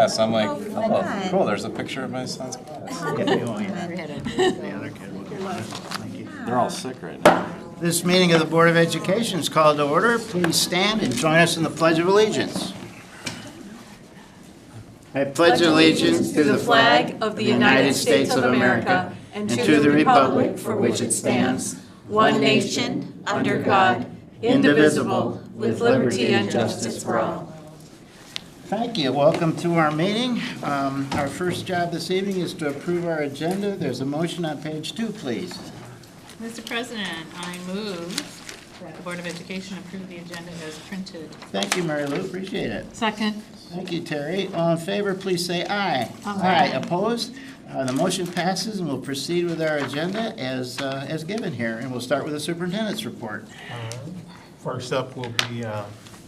class. I'm like, oh, fun. cool, there's a picture of my son's class. They're all sick right now. This meeting of the Board of Education is called to order. Please stand and join us in the Pledge of Allegiance. I pledge allegiance to the flag of the United States of America and to the republic for which it stands, one nation, under God, indivisible, with liberty and justice for all. Thank you. Welcome to our meeting. Our first job this evening is to approve our agenda. There's a motion on page 2, please. Mr. President, I move that the Board of Education approve the agenda as printed. Thank you, Mary Lou. Appreciate it. Second. Thank you, Terry. All in favor, please say aye. Aye. Opposed? The motion passes, and we'll proceed with our agenda as given here. And we'll start with the superintendent's report. First up will be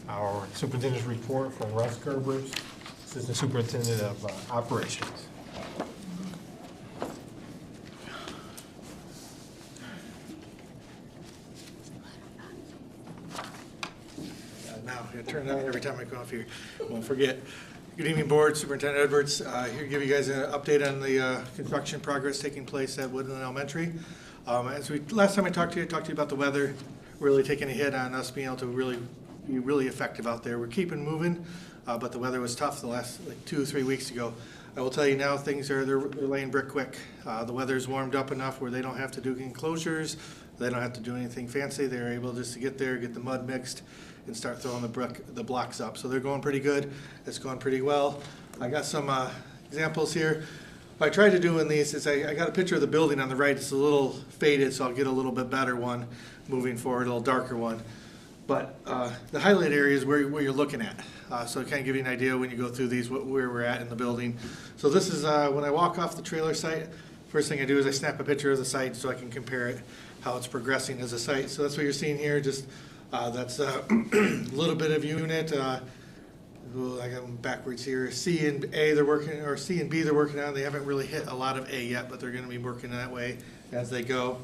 our superintendent's report from Russ Gerbers, Assistant Superintendent of Operations. Now, I turn it on every time I come off here. Won't forget. Good evening, Board. Superintendent Edwards here to give you guys an update on the construction progress taking place at Woodland Elementary. Last time I talked to you about the weather really taking a hit on us being able to be really effective out there. We're keeping moving, but the weather was tough the last 2 or 3 weeks ago. I will tell you now, they're laying brick quick. The weather's warmed up enough where they don't have to do enclosures. They don't have to do anything fancy. They're able just to get there, get the mud mixed, and start throwing the blocks up. So they're going pretty good. It's going pretty well. I got some examples here. What I tried to do in these is I got a picture of the building on the right. It's a little faded, so I'll get a little bit better one moving forward, a little darker one. But the highlight area is where you're looking at. So it kind of give you an idea when you go through these where we're at in the building. So this is when I walk off the trailer site, first thing I do is I snap a picture of the site so I can compare it, how it's progressing as a site. So that's what you're seeing here. Just that's a little bit of unit. I got them backwards here. C and B they're working on. They haven't really hit a lot of A yet, but they're going to be working that way as they go.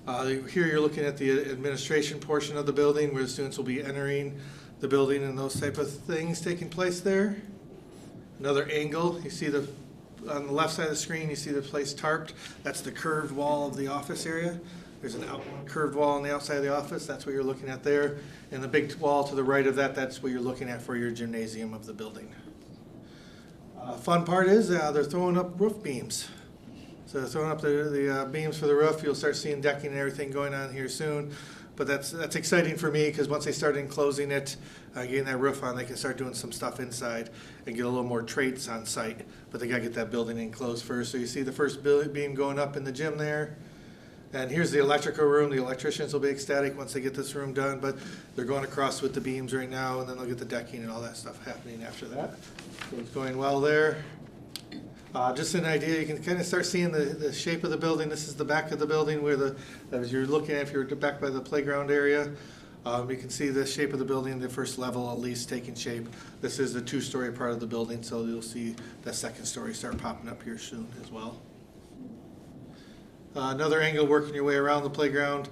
Here you're looking at the administration portion of the building where the students will be entering the building and those type of things taking place there. Another angle, you see on the left side of the screen, you see the place tarped. That's the curved wall of the office area. There's an curved wall on the outside of the office. That's what you're looking at there. And the big wall to the right of that, that's what you're looking at for your gymnasium of the building. Fun part is they're throwing up roof beams. So they're throwing up the beams for the roof. You'll start seeing decking and everything going on here soon. But that's exciting for me because once they start enclosing it, getting that roof on, they can start doing some stuff inside and get a little more trades on site. But they got to get that building enclosed first. So you see the first beam going up in the gym there. And here's the electrical room. The electricians will be ecstatic once they get this room done, but they're going across with the beams right now, and then they'll get the decking and all that stuff happening after that. So it's going well there. Just an idea, you can kind of start seeing the shape of the building. This is the back of the building where as you're looking at, if you're back by the playground area, you can see the shape of the building, the first level at least taking shape. This is the 2-story part of the building, so you'll see the second story start popping up here soon as well. Another angle working your way around the playground,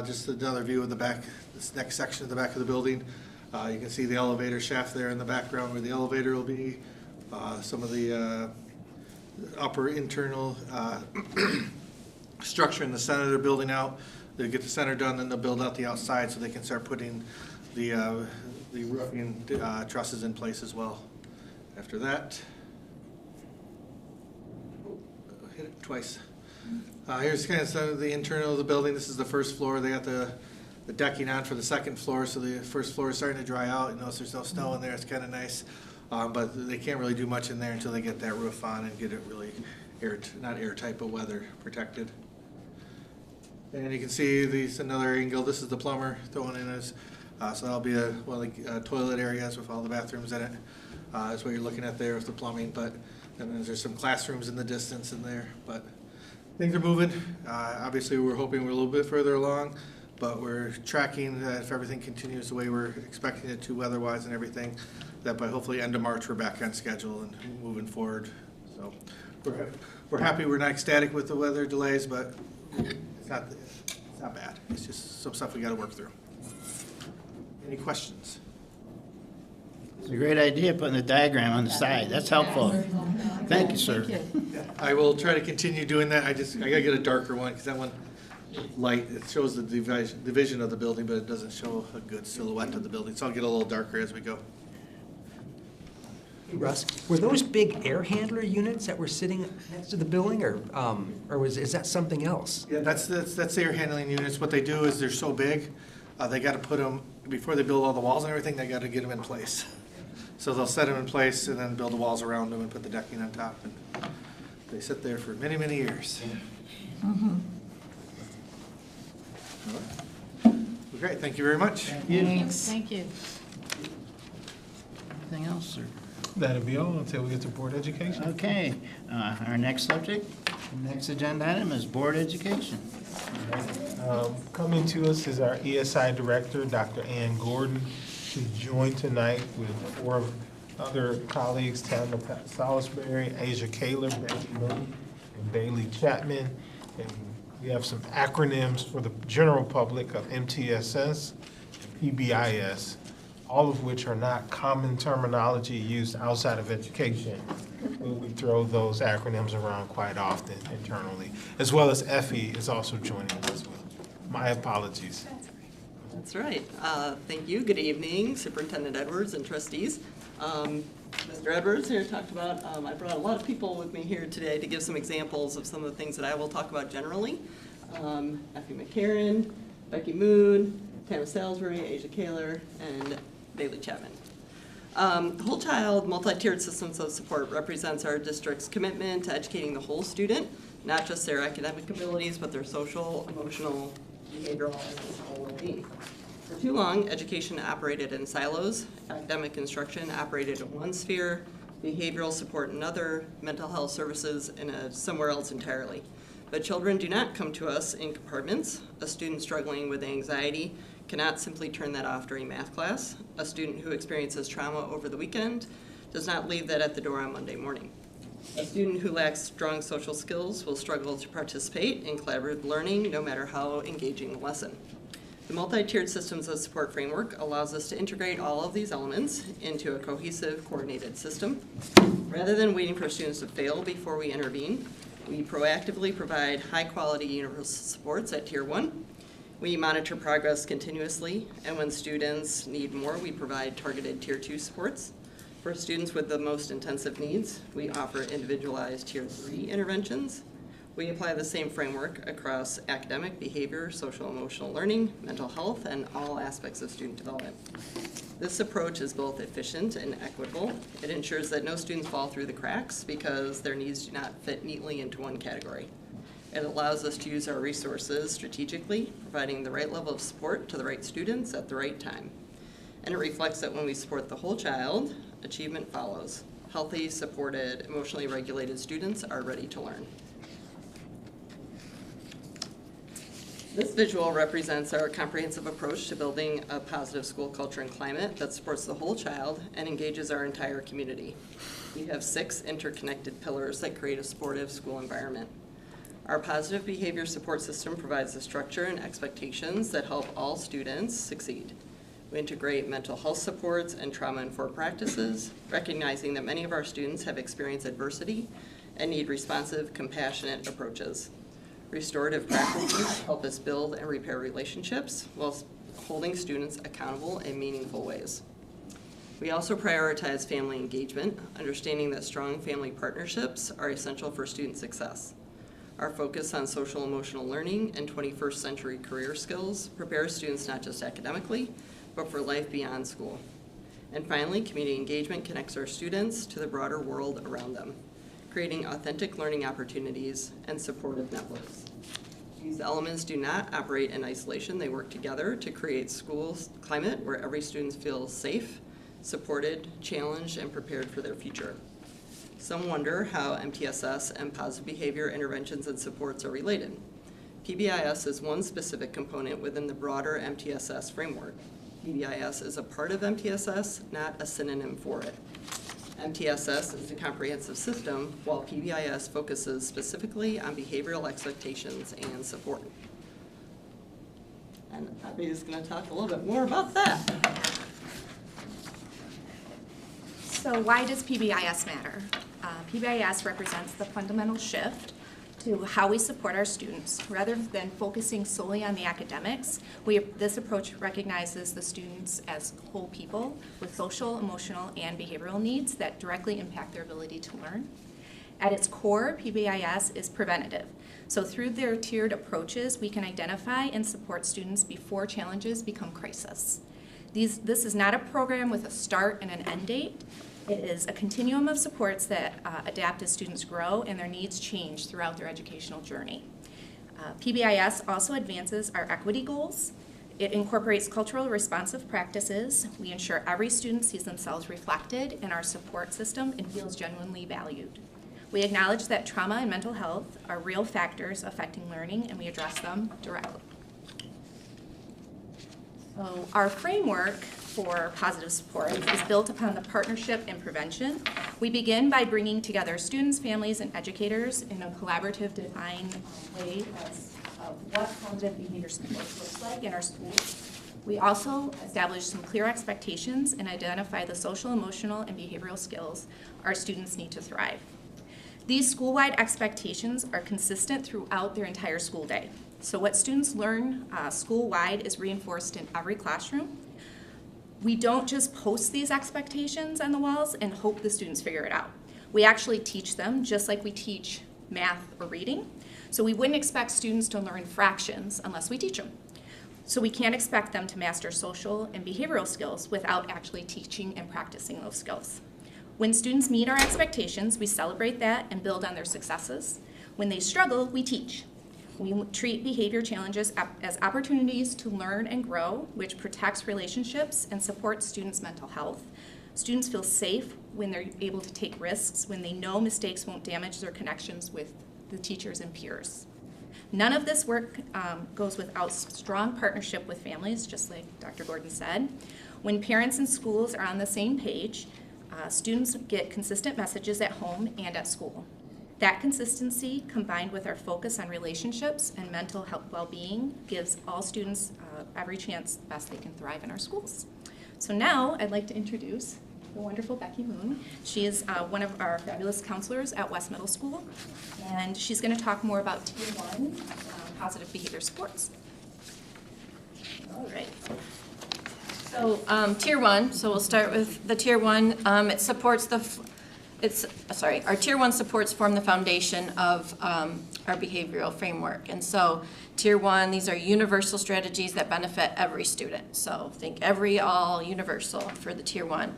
just another view of the back, this next section of the back of the building. You can see the elevator shaft there in the background where the elevator will be. Some of the upper internal structure in the center they're building out. They'll get the center done, then they'll build out the outside so they can start putting the roofing trusses in place as well. After that, hit it twice. Here's kind of some of the internal of the building. This is the first floor. They got the decking on for the second floor, so the first floor is starting to dry out. You notice there's no snow in there. It's kind of nice, but they can't really do much in there until they get that roof on and get it really not airtight, but weather protected. And you can see another angle. This is the plumber throwing in his, so that'll be one of the toilet areas with all the bathrooms in it. That's what you're looking at there with the plumbing, but and then there's some classrooms in the distance in there, but. Things are moving. Obviously, we're hoping we're a little bit further along, but we're tracking that if everything continues the way we're expecting it to weather-wise and everything, that by hopefully end of March we're back on schedule and moving forward. So we're happy. We're not ecstatic with the weather delays, but it's not bad. It's just some stuff we got to work through. Any questions? It's a great idea, putting the diagram on the side. That's helpful. Thank you, sir. I will try to continue doing that. I gotta get a darker one, because that one, light, it shows the division of the building, but it doesn't show a good silhouette of the building, so I'll get a little darker as we go. Hey, Russ, were those big air handler units that were sitting next to the building, or is that something else? Yeah, that's the air handling units. What they do is they're so big, they gotta put them, before they build all the walls and everything, they gotta get them in place. So they'll set them in place and then build the walls around them and put the decking on top. And they sit there for many, many years. Great, thank you very much. Thanks. Thank you. Anything else, sir? That'll be all until we get to board education. Okay, our next subject, next agenda item is board education. Coming to us is our ESI Director, Dr. Ann Gordon. She's joined tonight with 4 other colleagues, Tamara Salisbury, Asia Kaler, Becky Moon, and Bailey Chapman. And we have some acronyms for the general public of MTSS and PBIS, all of which are not common terminology used outside of education. We throw those acronyms around quite often internally, as well as FE is also joining us as well. My apologies. That's right. Thank you. Good evening, Superintendent Edwards and trustees. Mr. Edwards here talked about, I brought a lot of people with me here today to give some examples of some of the things that I will talk about generally. Effie McCarran, Becky Moon, Tamara Salisbury, Asia Kaler, and Bailey Chapman. The Whole Child Multi-Tiered Systems of Support represents our district's commitment to educating the whole student, not just their academic abilities, but their social, emotional, behavioral, and physical well-being. For too long, education operated in silos, academic instruction operated in one sphere, behavioral support in another, mental health services in somewhere else entirely. But children do not come to us in compartments. A student struggling with anxiety cannot simply turn that off during math class. A student who experiences trauma over the weekend does not leave that at the door on Monday morning. A student who lacks strong social skills will struggle to participate in collaborative learning, no matter how engaging the lesson. The multi-tiered systems of support framework allows us to integrate all of these elements into a cohesive, coordinated system. Rather than waiting for students to fail before we intervene, we proactively provide high-quality universal supports at Tier 1. We monitor progress continuously, and when students need more, we provide targeted Tier 2 supports. For students with the most intensive needs, we offer individualized Tier 3 interventions. We apply the same framework across academic, behavior, social emotional learning, mental health, and all aspects of student development. This approach is both efficient and equitable. It ensures that no students fall through the cracks because their needs do not fit neatly into one category. It allows us to use our resources strategically, providing the right level of support to the right students at the right time. And it reflects that when we support the whole child, achievement follows. Healthy, supported, emotionally regulated students are ready to learn. This visual represents our comprehensive approach to building a positive school culture and climate that supports the whole child and engages our entire community. We have 6 interconnected pillars that create a supportive school environment. Our positive behavior support system provides the structure and expectations that help all students succeed. We integrate mental health supports and trauma-informed practices, recognizing that many of our students have experienced adversity and need responsive, compassionate approaches. Restorative practices help us build and repair relationships while holding students accountable in meaningful ways. We also prioritize family engagement, understanding that strong family partnerships are essential for student success. Our focus on social emotional learning and 21st century career skills prepares students not just academically, but for life beyond school. And finally, community engagement connects our students to the broader world around them, creating authentic learning opportunities and supportive networks. These elements do not operate in isolation. They work together to create school climate where every student feels safe, supported, challenged, and prepared for their future. Some wonder how MTSS and positive behavior interventions and supports are related. PBIS is one specific component within the broader MTSS framework. PBIS is a part of MTSS, not a synonym for it. MTSS is a comprehensive system, while PBIS focuses specifically on behavioral expectations and support. And Abby is going to talk a little bit more about that. So why does PBIS matter? PBIS represents the fundamental shift to how we support our students. Rather than focusing solely on the academics, this approach recognizes the students as whole people with social, emotional, and behavioral needs that directly impact their ability to learn. At its core, PBIS is preventative. So through their tiered approaches, we can identify and support students before challenges become crisis. This is not a program with a start and an end date. It is a continuum of supports that adapt as students grow and their needs change throughout their educational journey. PBIS also advances our equity goals. It incorporates cultural responsive practices. We ensure every student sees themselves reflected in our support system and feels genuinely valued. We acknowledge that trauma and mental health are real factors affecting learning, and we address them directly. So our framework for positive support is built upon the partnership and prevention. We begin by bringing together students, families, and educators in a collaborative, defined way of what positive behavior support looks like in our schools. We also establish some clear expectations and identify the social, emotional, and behavioral skills our students need to thrive. These school-wide expectations are consistent throughout their entire school day. So what students learn school-wide is reinforced in every classroom. We don't just post these expectations on the walls and hope the students figure it out. We actually teach them just like we teach math or reading. So we wouldn't expect students to learn fractions unless we teach them. So we can't expect them to master social and behavioral skills without actually teaching and practicing those skills. When students meet our expectations, we celebrate that and build on their successes. When they struggle, we teach. We treat behavior challenges as opportunities to learn and grow, which protects relationships and supports students' mental health. Students feel safe when they're able to take risks, when they know mistakes won't damage their connections with the teachers and peers. None of this work goes without strong partnership with families, just like Dr. Gordon said. When parents and schools are on the same page, students get consistent messages at home and at school. That consistency, combined with our focus on relationships and mental health well-being, gives all students every chance the best they can thrive in our schools. So now I'd like to introduce the wonderful Becky Moon. She is one of our fabulous counselors at West Middle School, and she's going to talk more about Tier 1 positive behavior supports. All right. So Tier 1, so we'll start with the Tier 1. It supports our Tier 1 supports form the foundation of our behavioral framework. And so Tier 1, these are universal strategies that benefit every student. So think every, all, universal for the Tier 1.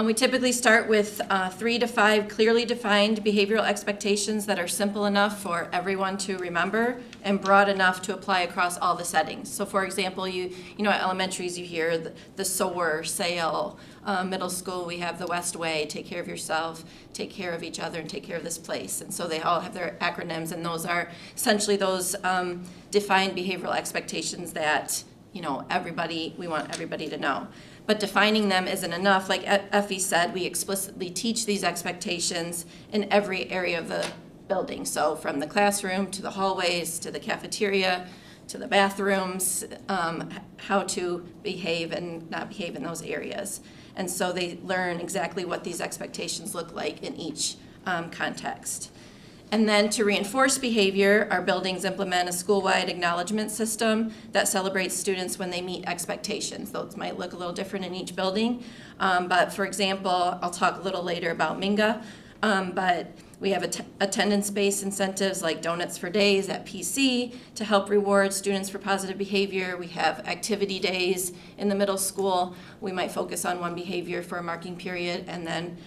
We typically start with 3 to 5 clearly defined behavioral expectations that are simple enough for everyone to remember and broad enough to apply across all the settings. So for example, you know at elementaries you hear the SOAR, SAIL. Middle school we have the West Way, take care of yourself, take care of each other, and take care of this place. And so they all have their acronyms, and those are essentially those defined behavioral expectations that we want everybody to know. But defining them isn't enough. Like Effie said, we explicitly teach these expectations in every area of the building. So from the classroom to the hallways to the cafeteria to the bathrooms, how to behave and not behave in those areas. And so they learn exactly what these expectations look like in each context. And then to reinforce behavior, our buildings implement a school-wide acknowledgement system that celebrates students when they meet expectations. Those might look a little different in each building. But for example, I'll talk a little later about Minga, but we have attendance-based incentives like Donuts for Days at PC to help reward students for positive behavior. We have activity days in the middle school. We might focus on one behavior for a marking period and then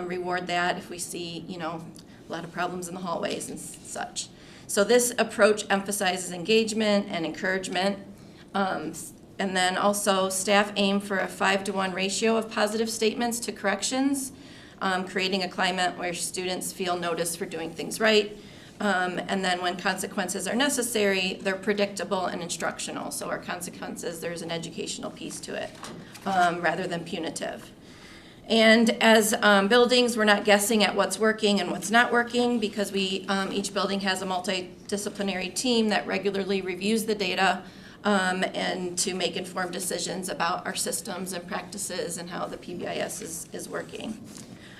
reward that if we see, a lot of problems in the hallways and such. So this approach emphasizes engagement and encouragement. And then also staff aim for a 5-to-1 ratio of positive statements to corrections, creating a climate where students feel noticed for doing things right. And then when consequences are necessary, they're predictable and instructional. So our consequences, there's an educational piece to it rather than punitive. And as buildings, we're not guessing at what's working and what's not working because each building has a multidisciplinary team that regularly reviews the data and to make informed decisions about our systems and practices and how the PBIS is working.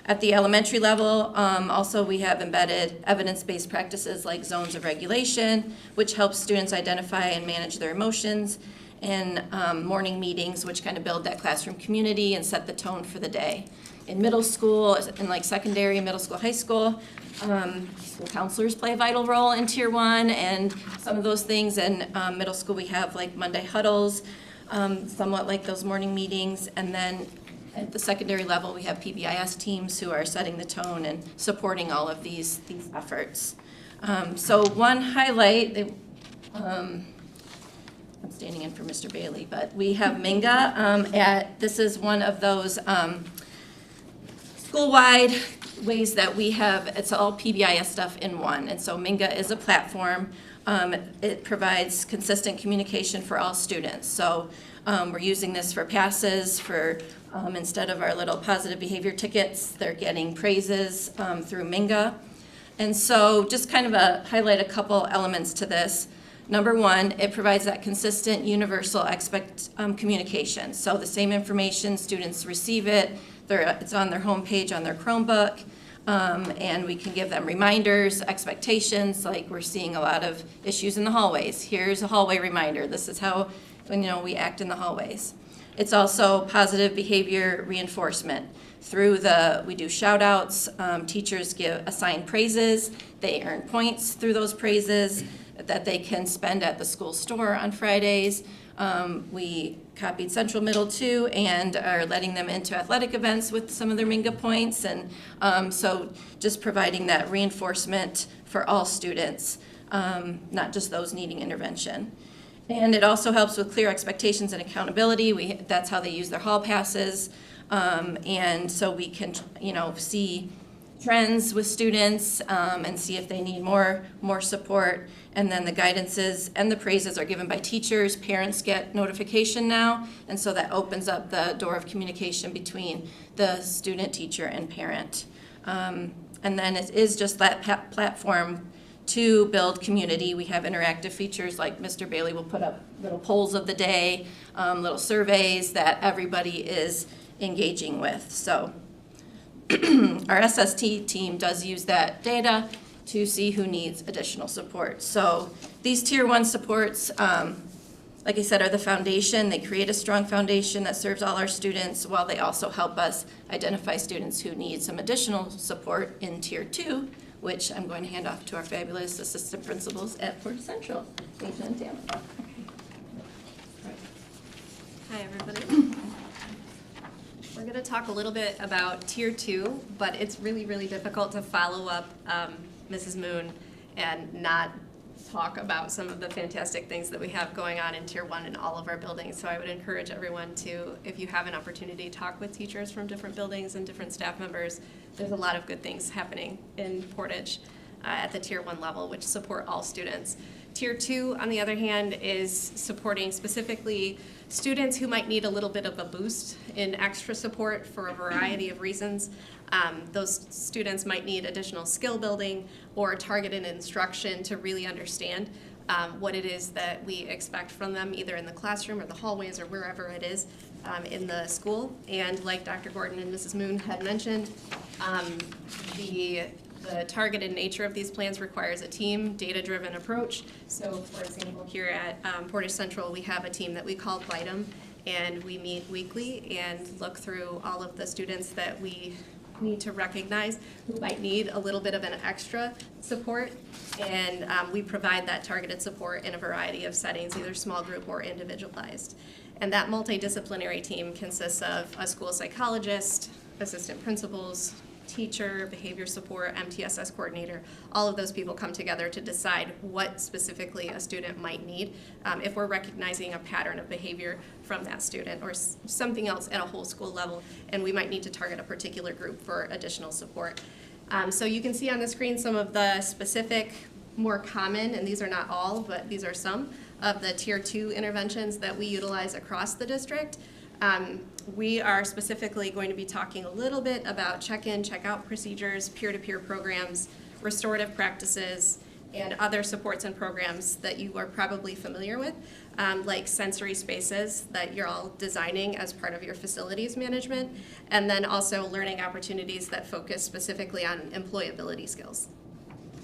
At the elementary level, also we have embedded evidence-based practices like zones of regulation, which helps students identify and manage their emotions, and morning meetings, which kind of build that classroom community and set the tone for the day. In middle school, in like secondary, middle school, high school, school counselors play a vital role in Tier 1 and some of those things. And middle school, we have like Monday huddles, somewhat like those morning meetings. And then at the secondary level, we have PBIS teams who are setting the tone and supporting all of these efforts. So one highlight, I'm standing in for Mr. Bailey, but we have Minga this is one of those school-wide ways that we have, it's all PBIS stuff in one. And so Minga is a platform. It provides consistent communication for all students. So we're using this for passes, for instead of our little positive behavior tickets, they're getting praises through Minga. And so just kind of highlight a couple elements to this. Number one, it provides that consistent universal communication. So the same information, students receive it, it's on their homepage on their Chromebook, and we can give them reminders, expectations, like we're seeing a lot of issues in the hallways. Here's a hallway reminder. This is how we act in the hallways. It's also positive behavior reinforcement. We do shout outs, teachers assign praises, they earn points through those praises that they can spend at the school store on Fridays. We copied Central Middle too and are letting them into athletic events with some of their Minga points. And so just providing that reinforcement for all students, not just those needing intervention. And it also helps with clear expectations and accountability. That's how they use their hall passes. And so we can, see trends with students and see if they need more support. And then the guidances and the praises are given by teachers. Parents get notification now, and so that opens up the door of communication between the student, teacher, and parent. And then it is just that platform to build community. We have interactive features like Mr. Bailey will put up little polls of the day, little surveys that everybody is engaging with. So our SST team does use that data to see who needs additional support. So these Tier 1 supports, like I said, are the foundation. They create a strong foundation that serves all our students, while they also help us identify students who need some additional support in Tier 2, which I'm going to hand off to our fabulous assistant principals at Portage Central, Nathan and Tammy. Hi, everybody. We're going to talk a little bit about Tier 2, but it's really, really difficult to follow up Mrs. Moon and not talk about some of the fantastic things that we have going on in Tier 1 in all of our buildings. So I would encourage everyone to, if you have an opportunity, talk with teachers from different buildings and different staff members. There's a lot of good things happening in Portage at the Tier 1 level, which support all students. Tier 2, on the other hand, is supporting specifically students who might need a little bit of a boost in extra support for a variety of reasons. Those students might need additional skill building or targeted instruction to really understand what it is that we expect from them, either in the classroom or the hallways or wherever it is in the school. And like Dr. Gordon and Mrs. Moon had mentioned, the targeted nature of these plans requires a team, data-driven approach. So, for example, here at Portage Central, we have a team that we call VITAM, and we meet weekly and look through all of the students that we need to recognize who might need a little bit of an extra support, and we provide that targeted support in a variety of settings, either small group or individualized. And that multidisciplinary team consists of a school psychologist, assistant principals, teacher, behavior support, MTSS coordinator. All of those people come together to decide what specifically a student might need if we're recognizing a pattern of behavior from that student or something else at a whole school level, and we might need to target a particular group for additional support. So you can see on the screen some of the specific, more common, and these are not all, but these are some of the Tier 2 interventions that we utilize across the district. We are specifically going to be talking a little bit about check-in, check-out procedures, peer-to-peer programs, restorative practices, and other supports and programs that you are probably familiar with, like sensory spaces that you're all designing as part of your facilities management, and then also learning opportunities that focus specifically on employability skills.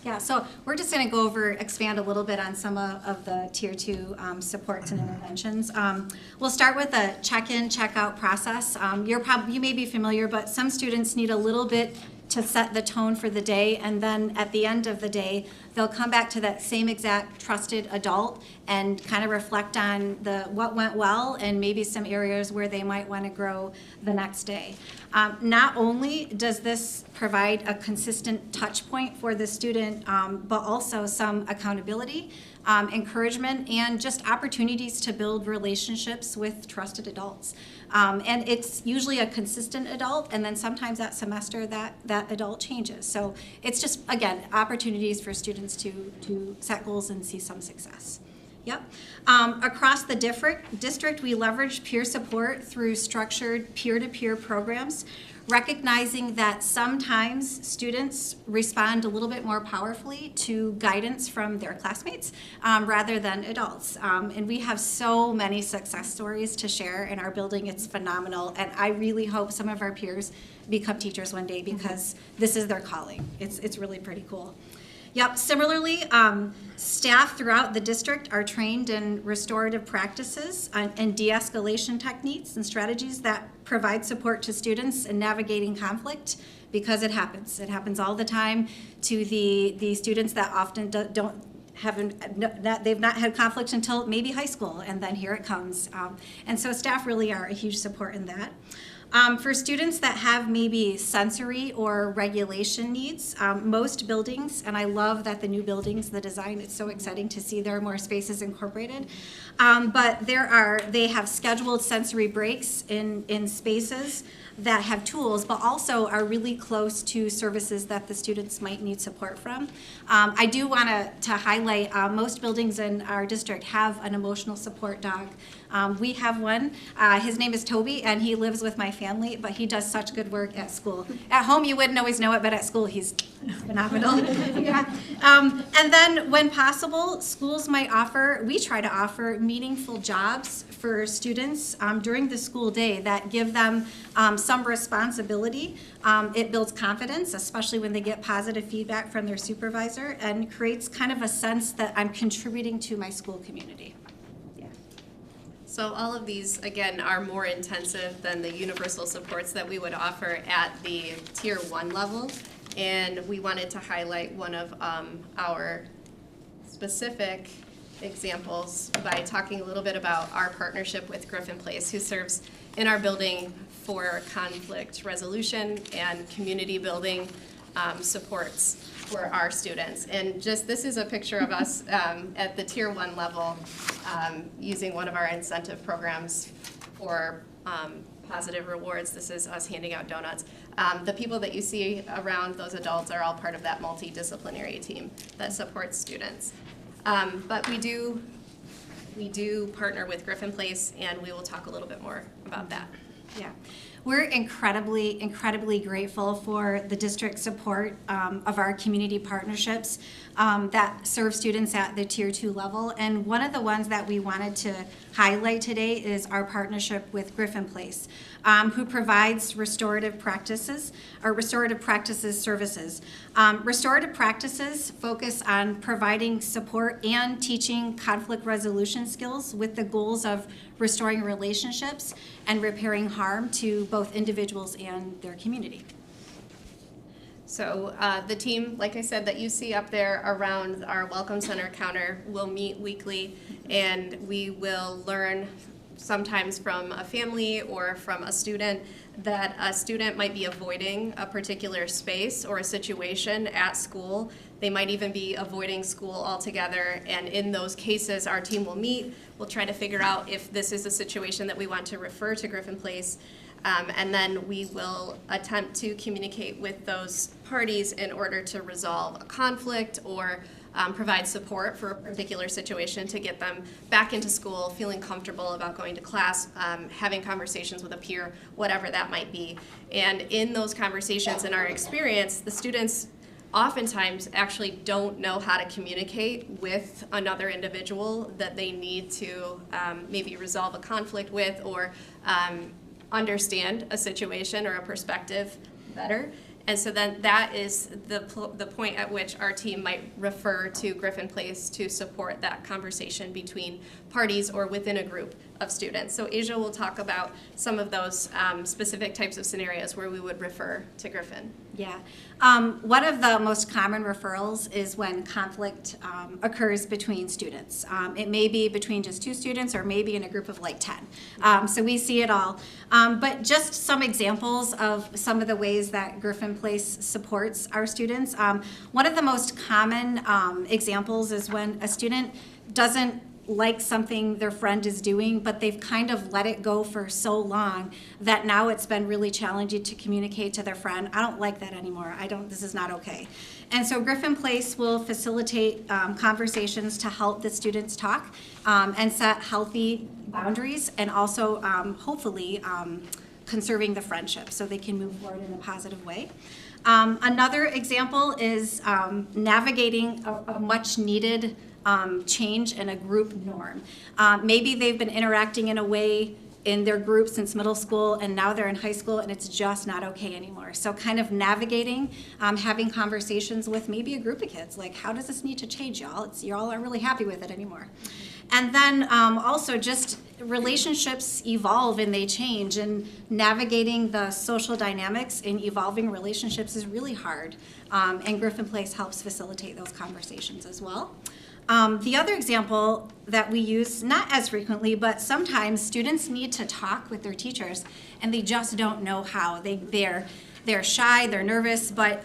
Yeah, so we're just going to go over, expand a little bit on some of the Tier 2 supports and interventions. We'll start with a check-in, check-out process. You may be familiar, but some students need a little bit to set the tone for the day, and then at the end of the day, they'll come back to that same exact trusted adult and kind of reflect on what went well and maybe some areas where they might want to grow the next day. Not only does this provide a consistent touch point for the student, but also some accountability, encouragement, and just opportunities to build relationships with trusted adults. And it's usually a consistent adult, and then sometimes that semester that adult changes. So it's just, again, opportunities for students to set goals and see some success. Yep. Across the district, we leverage peer support through structured peer-to-peer programs, recognizing that sometimes students respond a little bit more powerfully to guidance from their classmates rather than adults. And we have so many success stories to share in our building. It's phenomenal. And I really hope some of our peers become teachers one day because this is their calling. It's really pretty cool. Yep, similarly, staff throughout the district are trained in restorative practices and de-escalation techniques and strategies that provide support to students in navigating conflict because it happens. It happens all the time to the students that often they've not had conflict until maybe high school, and then here it comes. And so staff really are a huge support in that. For students that have maybe sensory or regulation needs, most buildings, and I love that the new buildings, the design, it's so exciting to see there are more spaces incorporated, but they have scheduled sensory breaks in spaces that have tools, but also are really close to services that the students might need support from. I do want to highlight most buildings in our district have an emotional support dog. We have one. His name is Toby, and he lives with my family, but he does such good work at school. At home, you wouldn't always know it, but at school, he's phenomenal. Yeah. And then when possible, schools might we try to offer meaningful jobs for students during the school day that give them some responsibility. It builds confidence, especially when they get positive feedback from their supervisor, and creates kind of a sense that I'm contributing to my school community. So all of these, again, are more intensive than the universal supports that we would offer at the Tier 1 level. And we wanted to highlight one of our specific examples by talking a little bit about our partnership with Griffin Place, who serves in our building for conflict resolution and community building supports for our students. And just this is a picture of us at the Tier 1 level using one of our incentive programs for positive rewards. This is us handing out donuts. The people that you see around those adults are all part of that multidisciplinary team that supports students. But we do partner with Griffin Place, and we will talk a little bit more about that. Yeah. We're incredibly, incredibly grateful for the district support of our community partnerships that serve students at the Tier 2 level. And one of the ones that we wanted to highlight today is our partnership with Griffin Place, who provides restorative practices services. Restorative practices focus on providing support and teaching conflict resolution skills with the goals of restoring relationships and repairing harm to both individuals and their community. So the team, like I said, that you see up there around our Welcome Center counter will meet weekly, and we will learn sometimes from a family or from a student that a student might be avoiding a particular space or a situation at school. They might even be avoiding school altogether, and in those cases, our team will meet. We'll try to figure out if this is a situation that we want to refer to Griffin Place, and then we will attempt to communicate with those parties in order to resolve a conflict or provide support for a particular situation to get them back into school, feeling comfortable about going to class, having conversations with a peer, whatever that might be. And in those conversations, in our experience, the students oftentimes actually don't know how to communicate with another individual that they need to maybe resolve a conflict with, or understand a situation or a perspective better. And so then that is the point at which our team might refer to Griffin Place to support that conversation between parties or within a group of students. So Asia will talk about some of those specific types of scenarios where we would refer to Griffin. Yeah. One of the most common referrals is when conflict occurs between students. It may be between just 2 students or maybe in a group of like 10. So we see it all. But just some examples of some of the ways that Griffin Place supports our students. One of the most common examples is when a student doesn't like something their friend is doing, but they've kind of let it go for so long that now it's been really challenging to communicate to their friend, I don't like that anymore, this is not okay. And so Griffin Place will facilitate conversations to help the students talk and set healthy boundaries, and also hopefully conserving the friendship so they can move forward in a positive way. Another example is navigating a much needed change in a group norm. Maybe they've been interacting in a way in their group since middle school, and now they're in high school and it's just not okay anymore. So kind of navigating, having conversations with maybe a group of kids, like how does this need to change, y'all? Y'all aren't really happy with it anymore. And then also just relationships evolve and they change, and navigating the social dynamics in evolving relationships is really hard. And Griffin Place helps facilitate those conversations as well. The other example that we use, not as frequently, but sometimes students need to talk with their teachers and they just don't know how. They're shy, they're nervous, but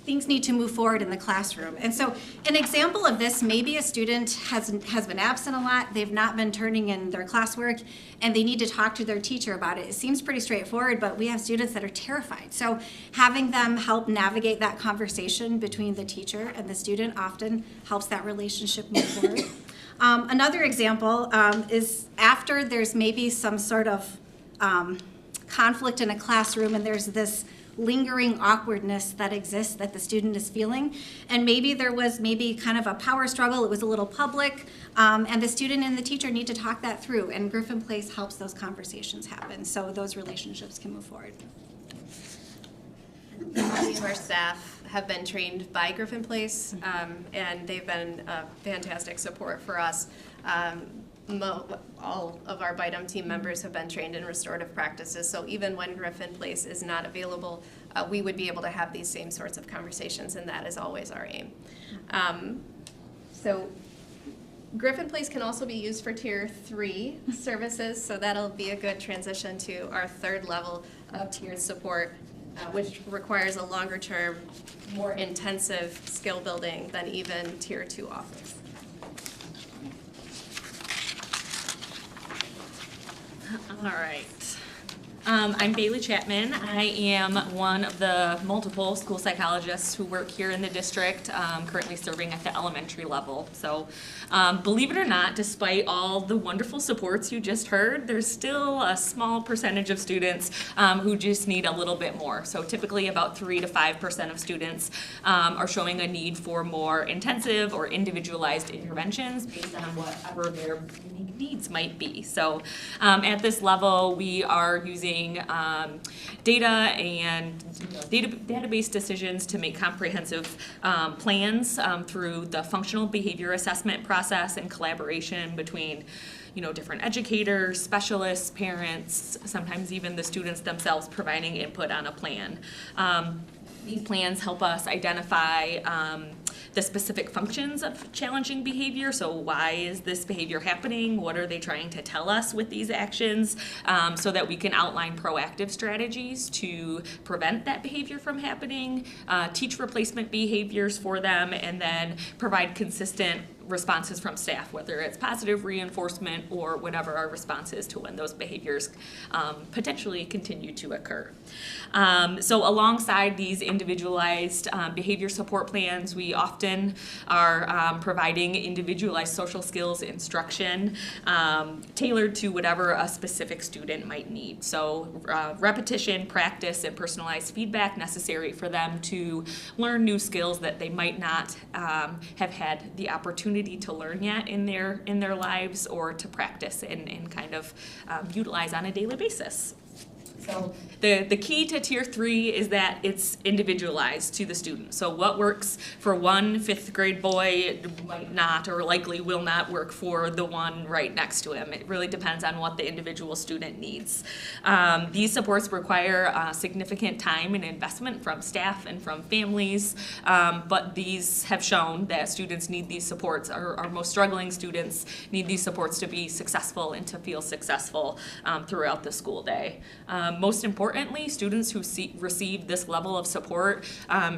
things need to move forward in the classroom. And so an example of this, maybe a student has been absent a lot, they've not been turning in their classwork, and they need to talk to their teacher about it. It seems pretty straightforward, but we have students that are terrified. So having them help navigate that conversation between the teacher and the student often helps that relationship move forward. Another example is after there's maybe some sort of conflict in a classroom and there's this lingering awkwardness that exists that the student is feeling, and maybe there was kind of a power struggle, it was a little public, and the student and the teacher need to talk that through, and Griffin Place helps those conversations happen so those relationships can move forward. Many of our staff have been trained by Griffin Place, and they've been a fantastic support for us. All of our BITEM team members have been trained in restorative practices, so even when Griffin Place is not available, we would be able to have these same sorts of conversations, and that is always our aim. So Griffin Place can also be used for Tier 3 services, so that'll be a good transition to our 3rd level of tiered support, which requires a longer term, more intensive skill building than even Tier 2 offers. All right. I'm Bailey Chapman. I am one of the multiple school psychologists who work here in the district, currently serving at the elementary level. So believe it or not, despite all the wonderful supports you just heard, there's still a small percentage of students who just need a little bit more. So typically about 3 to 5% of students are showing a need for more intensive or individualized interventions based on whatever their unique needs might be. So at this level, we are using data and database decisions to make comprehensive plans through the functional behavior assessment process and collaboration between different educators, specialists, parents, sometimes even the students themselves providing input on a plan. These plans help us identify the specific functions of challenging behavior. So why is this behavior happening? What are they trying to tell us with these actions? So that we can outline proactive strategies to prevent that behavior from happening, teach replacement behaviors for them, and then provide consistent responses from staff, whether it's positive reinforcement or whatever our response is to when those behaviors potentially continue to occur. So alongside these individualized behavior support plans, we often are providing individualized social skills instruction tailored to whatever a specific student might need. So repetition, practice, and personalized feedback necessary for them to learn new skills that they might not have had the opportunity to learn yet in their lives, or to practice and kind of utilize on a daily basis. So the key to Tier 3 is that it's individualized to the student. So what works for one 5th grade boy might not, or likely will not, work for the one right next to him. It really depends on what the individual student needs. These supports require significant time and investment from staff and from families, but these have shown that students need these supports. Our most struggling students need these supports to be successful and to feel successful throughout the school day. Most importantly, students who receive this level of support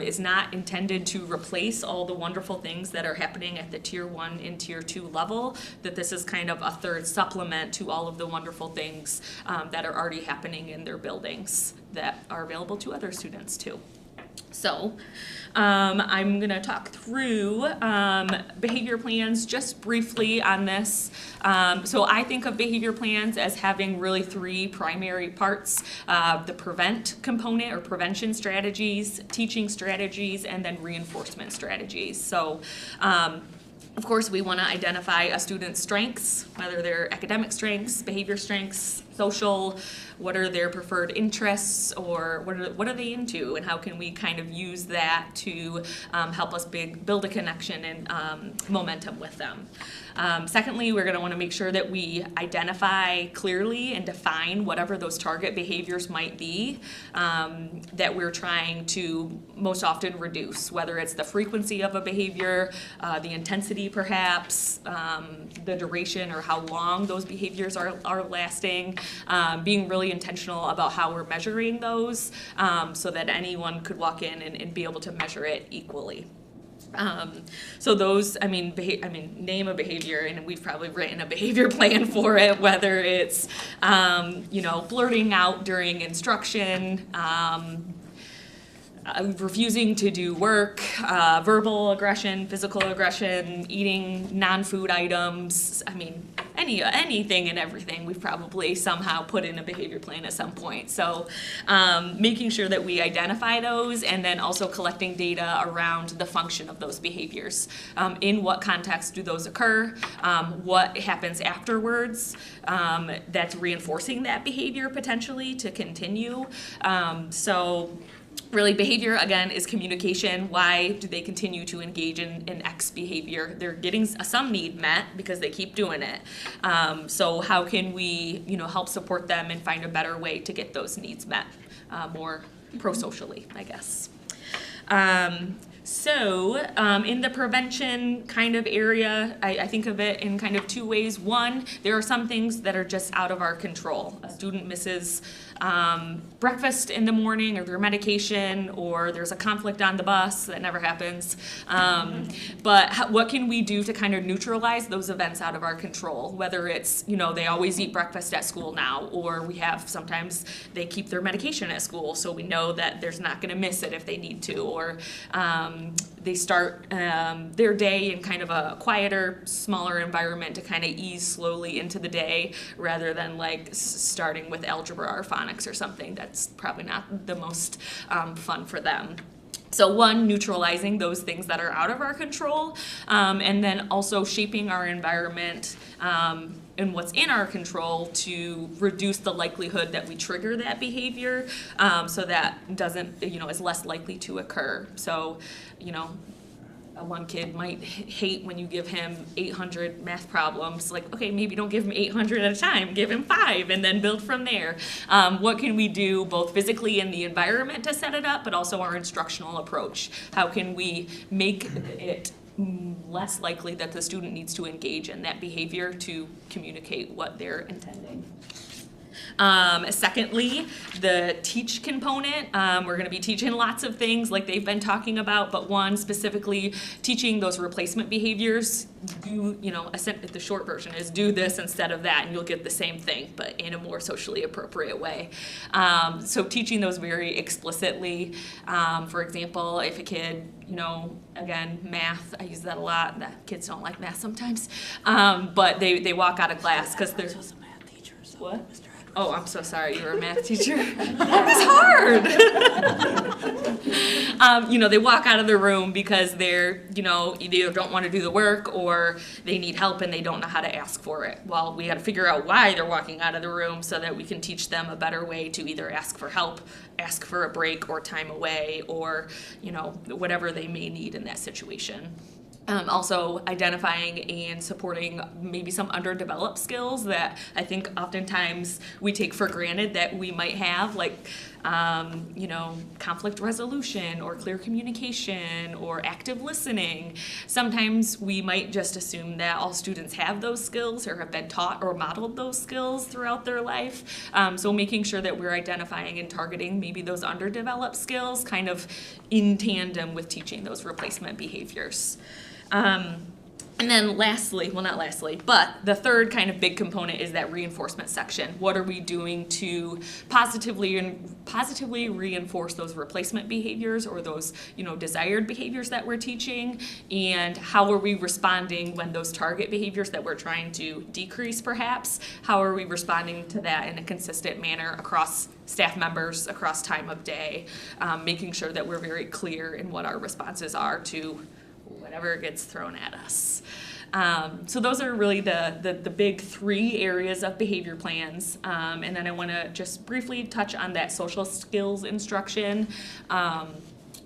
is not intended to replace all the wonderful things that are happening at the Tier 1 and Tier 2 level, that this is kind of a third supplement to all of the wonderful things that are already happening in their buildings that are available to other students too. So I'm going to talk through behavior plans just briefly on this. So I think of behavior plans as having really 3 primary parts: the prevent component or prevention strategies, teaching strategies, and then reinforcement strategies. So of course, we want to identify a student's strengths, whether they're academic strengths, behavior strengths, social, what are their preferred interests, or what are they into, and how can we kind of use that to help us build a connection and momentum with them. Secondly, we're going to want to make sure that we identify clearly and define whatever those target behaviors might be that we're trying to most often reduce, whether it's the frequency of a behavior, the intensity perhaps, the duration or how long those behaviors are lasting, being really intentional about how we're measuring those so that anyone could walk in and be able to measure it equally. So those, name a behavior, and we've probably written a behavior plan for it, whether it's, blurting out during instruction, refusing to do work, verbal aggression, physical aggression, eating non-food items. Anything and everything we've probably somehow put in a behavior plan at some point. So making sure that we identify those, and then also collecting data around the function of those behaviors. In what context do those occur? What happens afterwards that's reinforcing that behavior potentially to continue? Really, behavior, again, is communication. Why do they continue to engage in X behavior? They're getting some need met because they keep doing it. So how can we, help support them and find a better way to get those needs met more pro-socially, I guess. In the prevention kind of area, I think of it in kind of 2 ways. One, there are some things that are just out of our control. A student misses breakfast in the morning, or their medication, or there's a conflict on the bus. That never happens. But what can we do to kind of neutralize those events out of our control? Whether it's, they always eat breakfast at school now, or we have sometimes they keep their medication at school, so we know that there's not going to miss it if they need to, or they start their day in kind of a quieter, smaller environment to kind of ease slowly into the day, rather than like starting with algebra or phonics or something that's probably not the most fun for them. So one, neutralizing those things that are out of our control, and then also shaping our environment and what's in our control to reduce the likelihood that we trigger that behavior, so that doesn't, is less likely to occur. So, one kid might hate when you give him 800 math problems. Like, okay, maybe don't give him 800 at a time, give him 5 and then build from there. What can we do both physically in the environment to set it up, but also our instructional approach? How can we make it less likely that the student needs to engage in that behavior to communicate what they're intending? Secondly, the teach component. We're going to be teaching lots of things like they've been talking about, but one specifically teaching those replacement behaviors. The short version is do this instead of that, and you'll get the same thing, but in a more socially appropriate way. So teaching those very explicitly. For example, if a kid, again, math, I use that a lot. Kids don't like math sometimes, but they walk out of class because there's a math teacher. So what? Oh, I'm so sorry. You're a math teacher. It's hard. They walk out of the room because they're, either don't want to do the work or they need help and they don't know how to ask for it. Well, we got to figure out why they're walking out of the room so that we can teach them a better way to either ask for help, ask for a break or time away, or, whatever they may need in that situation. Also identifying and supporting maybe some underdeveloped skills that I think oftentimes we take for granted that we might have, like, conflict resolution or clear communication or active listening. Sometimes we might just assume that all students have those skills or have been taught or modeled those skills throughout their life. So making sure that we're identifying and targeting maybe those underdeveloped skills kind of in tandem with teaching those replacement behaviors. And then lastly, well, not lastly, but the third kind of big component is that reinforcement section. What are we doing to positively reinforce those replacement behaviors or those, desired behaviors that we're teaching? And how are we responding when those target behaviors that we're trying to decrease, perhaps, how are we responding to that in a consistent manner across staff members, across time of day, making sure that we're very clear in what our responses are to whatever gets thrown at us. So those are really the big three areas of behavior plans. And then I want to just briefly touch on that social skills instruction.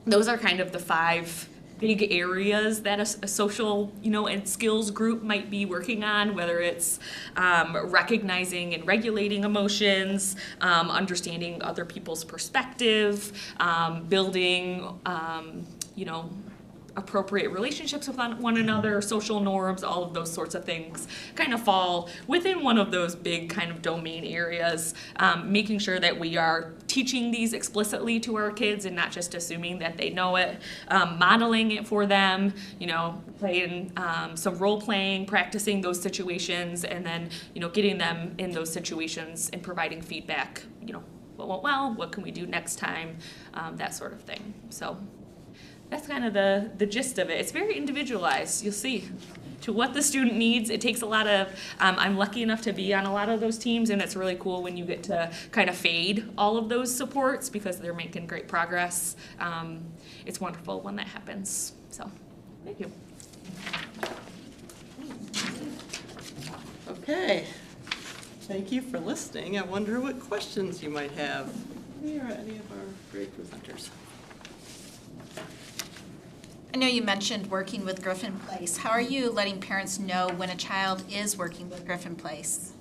Those are kind of the 5 big areas that a social, and skills group might be working on, whether it's recognizing and regulating emotions, understanding other people's perspective, building, appropriate relationships with one another, social norms, all of those sorts of things kind of fall within one of those big kind of domain areas, making sure that we are teaching these explicitly to our kids and not just assuming that they know it, modeling it for them, playing some role playing, practicing those situations, and then, getting them in those situations and providing feedback, what went well, what can we do next time, that sort of thing. So that's kind of the gist of it. It's very individualized, you'll see, to what the student needs. It takes a lot of, I'm lucky enough to be on a lot of those teams, and it's really cool when you get to kind of fade all of those supports because they're making great progress. It's wonderful when that happens. So, thank you. Okay. Thank you for listening. I wonder what questions you might have. Here are any of our great presenters. I know you mentioned working with Griffin Place. How are you letting parents know when a child is working with Griffin Place?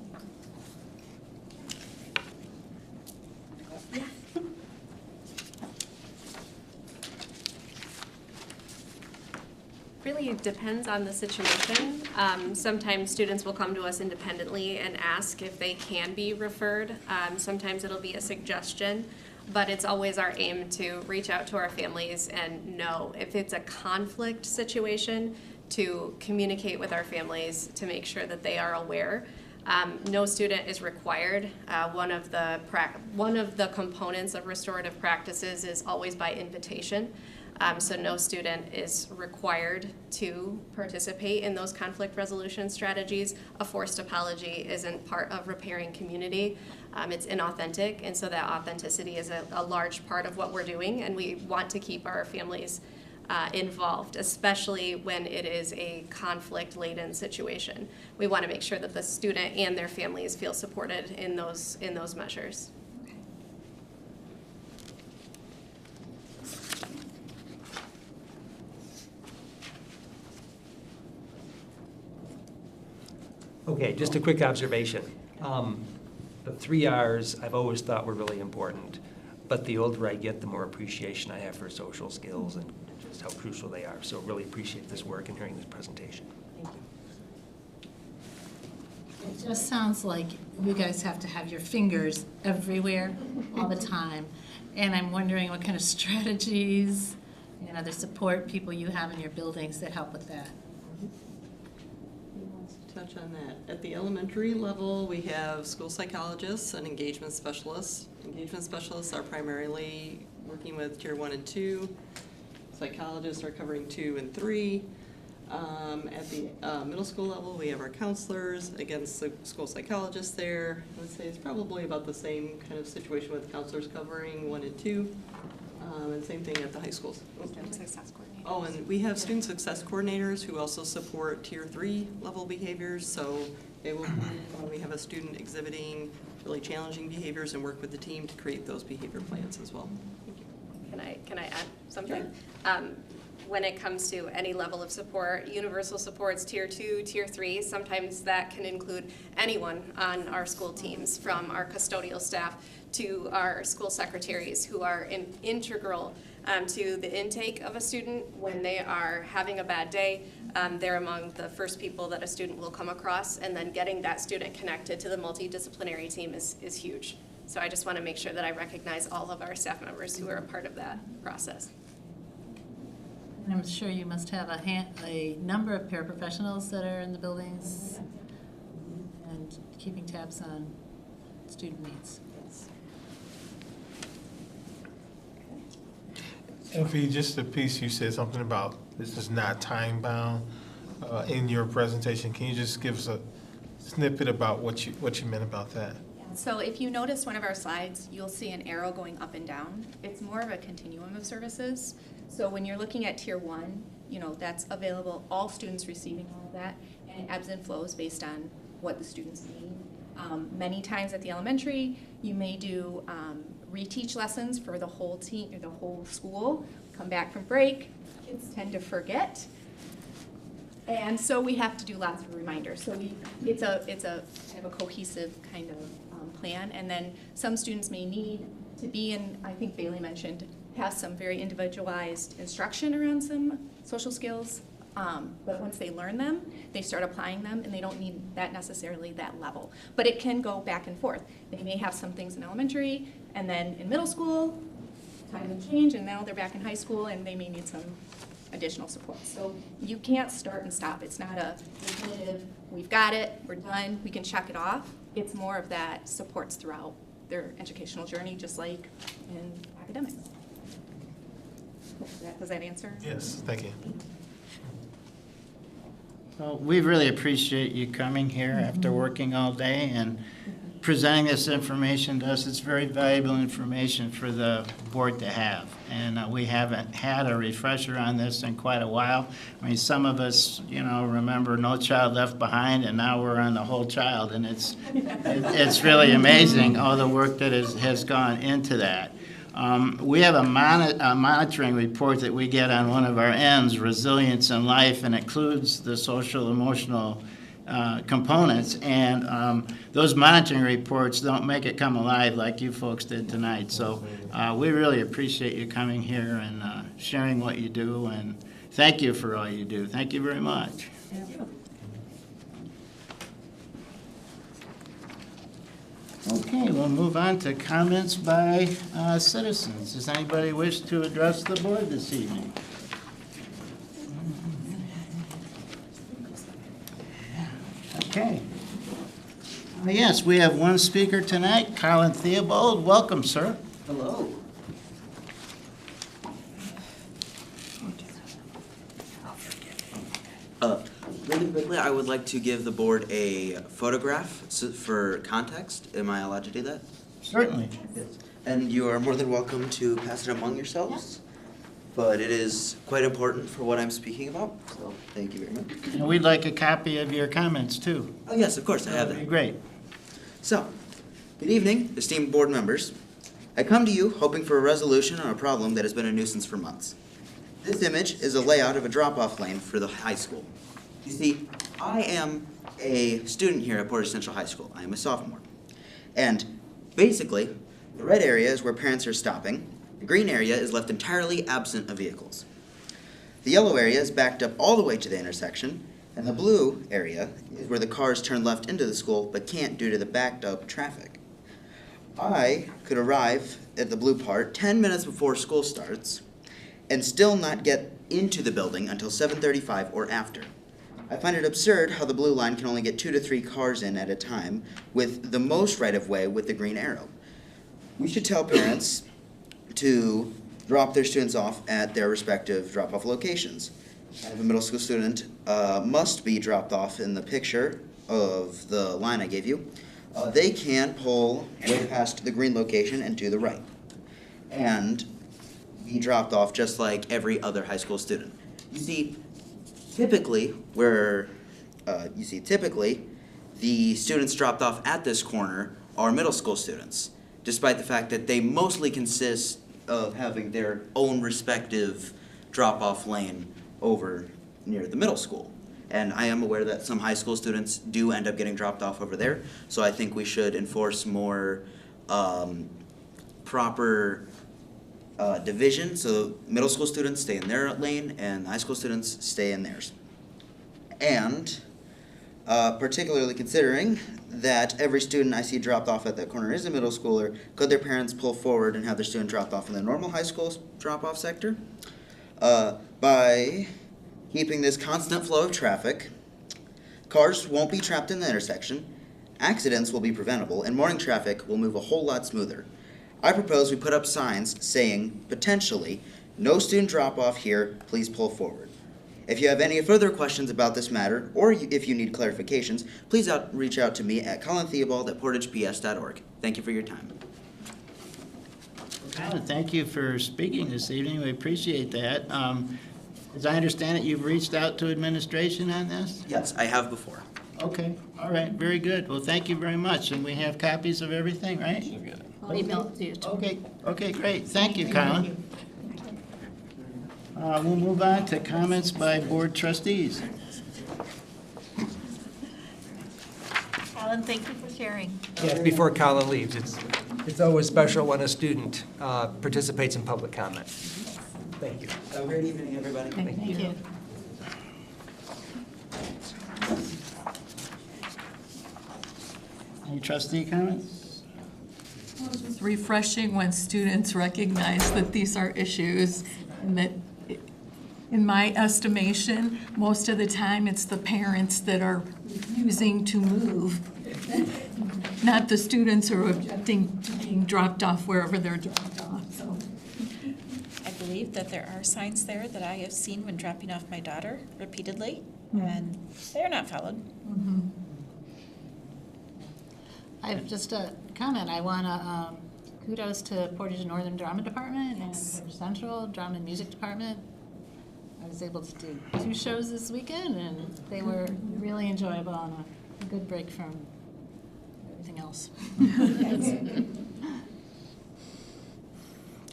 Really depends on the situation. Sometimes students will come to us independently and ask if they can be referred. Sometimes it'll be a suggestion, but it's always our aim to reach out to our families and know if it's a conflict situation, to communicate with our families to make sure that they are aware. No student is required. One of the components of restorative practices is always by invitation. So no student is required to participate in those conflict resolution strategies. A forced apology isn't part of repairing community. It's inauthentic, and so that authenticity is a large part of what we're doing, and we want to keep our families involved, especially when it is a conflict-laden situation. We want to make sure that the student and their families feel supported in those measures. Okay, just a quick observation. The 3 R's I've always thought were really important, but the older I get, the more appreciation I have for social skills and just how crucial they are. So really appreciate this work and hearing this presentation. Thank you. It just sounds like you guys have to have your fingers everywhere all the time. And I'm wondering what kind of strategies and other support people you have in your buildings that help with that. Touch on that. At the elementary level, we have school psychologists and engagement specialists. Engagement specialists are primarily working with tier 1 and 2. Psychologists are covering 2 and 3. At the middle school level, we have our counselors, against the school psychologists there. I would say it's probably about the same kind of situation with counselors covering 1 and 2. And same thing at the high schools. Student success coordinator. Oh, and we have student success coordinators who also support tier 3 level behaviors. So they will, when we have a student exhibiting really challenging behaviors, and work with the team to create those behavior plans as well. Can I add something? When it comes to any level of support, universal supports, tier 2, tier 3, sometimes that can include anyone on our school teams, from our custodial staff to our school secretaries, who are integral to the intake of a student. When they are having a bad day, they're among the first people that a student will come across, and then getting that student connected to the multidisciplinary team is huge. So I just want to make sure that I recognize all of our staff members who are a part of that process. And I'm sure you must have a number of paraprofessionals that are in the buildings and keeping tabs on student needs. Effie, just a piece, you said something about this is not time bound in your presentation. Can you just give us a snippet about what you meant about that? So if you notice one of our slides, you'll see an arrow going up and down. It's more of a continuum of services. So when you're looking at tier 1, that's available, all students receiving all of that, and it ebbs and flows based on what the students need. Many times at the elementary, you may do reteach lessons for the whole team or the whole school. Come back from break, kids tend to forget. And so we have to do lots of reminders. So it's a kind of a cohesive kind of plan. And then some students may need to be in, I think Bailey mentioned, have some very individualized instruction around some social skills. But once they learn them, they start applying them, and they don't need that necessarily that level. But it can go back and forth. They may have some things in elementary, and then in middle school, times have changed, and now they're back in high school, and they may need some additional support. So you can't start and stop. It's not a definitive, we've got it, we're done, we can check it off. It's more of that supports throughout their educational journey, just like in academics. Does that answer? Yes, thank you. Well, we really appreciate you coming here after working all day and presenting this information to us. It's very valuable information for the board to have. And we haven't had a refresher on this in quite a while. I mean, some of us, remember No Child Left Behind, and now we're on the whole child. And it's really amazing all the work that has gone into that. We have a monitoring report that we get on one of our ends, Resilience in Life, and includes the social emotional components. And those monitoring reports don't make it come alive like you folks did tonight. So we really appreciate you coming here and sharing what you do. And thank you for all you do. Thank you very much. Okay, we'll move on to comments by citizens. Does anybody wish to address the board this evening? Okay. Yes, we have one speaker tonight, Colin Theobald. Welcome, sir. Hello. Really quickly, I would like to give the board a photograph for context. Am I allowed to do that? Certainly. Yes. And you are more than welcome to pass it among yourselves. But it is quite important for what I'm speaking about, so thank you very much. And we'd like a copy of your comments, too. Oh, yes, of course, I have that. Great. So, good evening, esteemed board members. I come to you hoping for a resolution on a problem that has been a nuisance for months. This image is a layout of a drop-off lane for the high school. You see, I am a student here at Portage Central High School. I am a sophomore. And basically, the red area is where parents are stopping. The green area is left entirely absent of vehicles. The yellow area is backed up all the way to the intersection, And the blue area is where the cars turn left into the school but can't due to the backed up traffic. I could arrive at the blue part 10 minutes before school starts and still not get into the building until 7:35 or after. I find it absurd how the blue line can only get 2 to 3 cars in at a time, with the most right-of-way with the green arrow. We should tell parents to drop their students off at their respective drop-off locations. And if a middle school student must be dropped off in the picture of the line I gave you, they can pull way past the green location and to the right, and be dropped off just like every other high school student. You see, typically, the students dropped off at this corner are middle school students, despite the fact that they mostly consist of having their own respective drop-off lane over near the middle school. And I am aware that some high school students do end up getting dropped off over there, so I think we should enforce more proper division, so middle school students stay in their lane and high school students stay in theirs. And particularly considering that every student I see dropped off at that corner is a middle schooler, could their parents pull forward and have their student dropped off in the normal high school drop-off sector? By keeping this constant flow of traffic, cars won't be trapped in the intersection, accidents will be preventable, and morning traffic will move a whole lot smoother. I propose we put up signs saying, potentially, no student drop-off here, please pull forward. If you have any further questions about this matter, or if you need clarifications, please reach out to me at colintheobald@portageps.org. Thank you for your time. Thank you for speaking this evening. We appreciate that. As I understand it, you've reached out to administration on this? Yes, I have before. Okay, all right, very good. Well, thank you very much, and we have copies of everything, right? I'll email it to you. Okay, great. Thank you, Colin. We'll move on to comments by board trustees. Alan, thank you for sharing. Yes, before Colin leaves, it's always special when a student participates in public comment. Thank you. Have a great evening, everybody. Thank you. Any trustee comments? Well, it's just refreshing when students recognize that these are issues, and that, in my estimation, most of the time it's the parents that are refusing to move, not the students who are objecting to being dropped off wherever they're dropped off. So I believe that there are signs there that I have seen when dropping off my daughter repeatedly, and they're not followed. I have just a comment. I want to kudos to Portage Northern Drama Department and Portage Central Drama and Music Department. I was able to do 2 shows this weekend, and they were really enjoyable and a good break from everything else.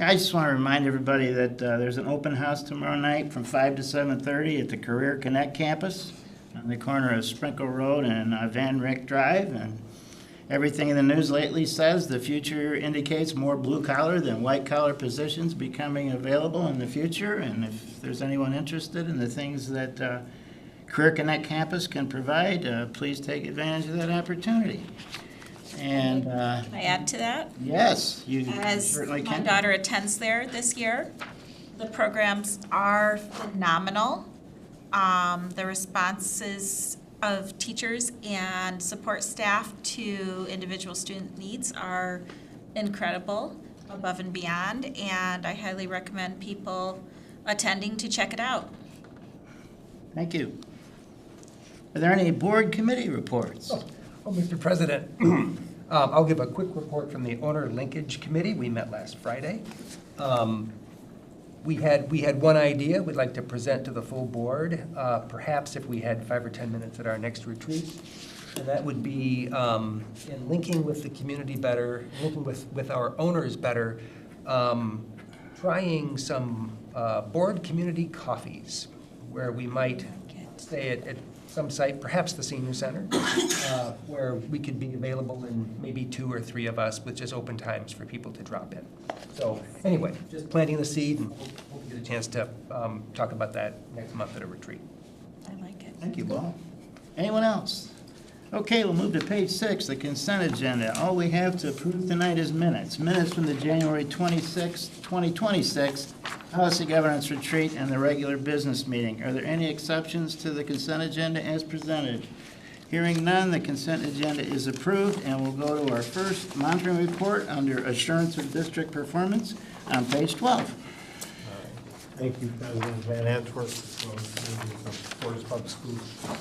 I just want to remind everybody that there's an open house tomorrow night from 5 to 7:30 at the Career Connect campus on the corner of Sprinkle Road and Van Rick Drive. And everything in the news lately says the future indicates more blue-collar than white-collar positions becoming available in the future. And if there's anyone interested in the things that Career Connect campus can provide, please take advantage of that opportunity. And Can I add to that? yes, you As certainly my can. daughter attends there this year, the programs are phenomenal. The responses of teachers and support staff to individual student needs are incredible, above and beyond, and I highly recommend people attending to check it out. Thank you. Are there any board committee reports? Oh, Mr. President, I'll give a quick report from the Owner Linkage Committee. We met last Friday. We had one idea we'd like to present to the full board, perhaps if we had 5 or 10 minutes at our next retreat. And that would be in linking with the community better, linking with our owners better, trying some board community coffees where we might stay at some site, perhaps the senior center, where we could be available in maybe 2 or 3 of us with just open times for people to drop in. So anyway, just planting the seed, and hope we get a chance to talk about that next month at a retreat. I like it. Thank you, Paul. Anyone else? Okay, we'll move to page 6, the consent agenda. All we have to approve tonight is minutes. Minutes from the January 26, 2026 Policy Governance Retreat and the regular business meeting. Are there any exceptions to the consent agenda as presented? Hearing none, the consent agenda is approved, and we'll go to our first monitoring report under Assurance of District Performance on page 12. Thank you, President Van Antwerp, as well as members of Portage Public Schools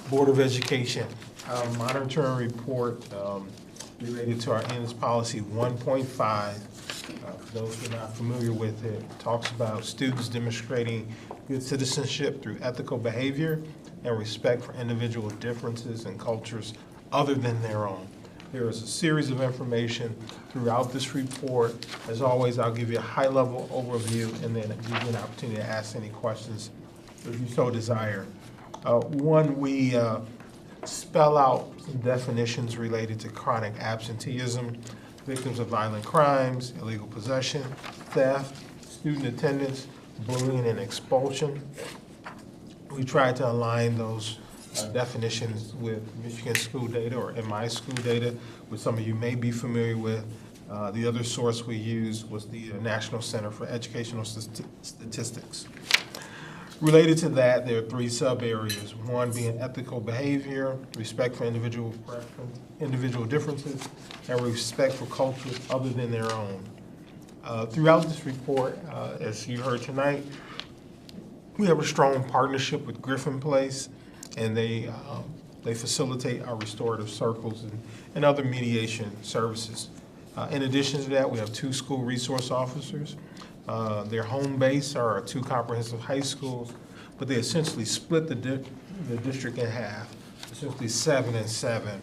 Board of Education. Our monitoring report related to our ends policy 1.5. For those who are not familiar with it, talks about students demonstrating good citizenship through ethical behavior and respect for individual differences and cultures other than their own. There is a series of information throughout this report. As always, I'll give you a high-level overview and then give you an opportunity to ask any questions if you so desire. One, we spell out some definitions related to chronic absenteeism, victims of violent crimes, illegal possession, theft, student attendance, bullying, and expulsion. We tried to align those definitions with Michigan school data or MI school data, which some of you may be familiar with. The other source we used was the National Center for Educational Statistics. Related to that, there are 3 sub-areas, one being ethical behavior, respect for individual differences, and respect for cultures other than their own. Throughout this report, as you heard tonight, we have a strong partnership with Griffin Place, and they facilitate our restorative circles and other mediation services. In addition to that, we have 2 school resource officers. Their home base are our 2 comprehensive high schools, but they essentially split the district in half, essentially 7 and 7,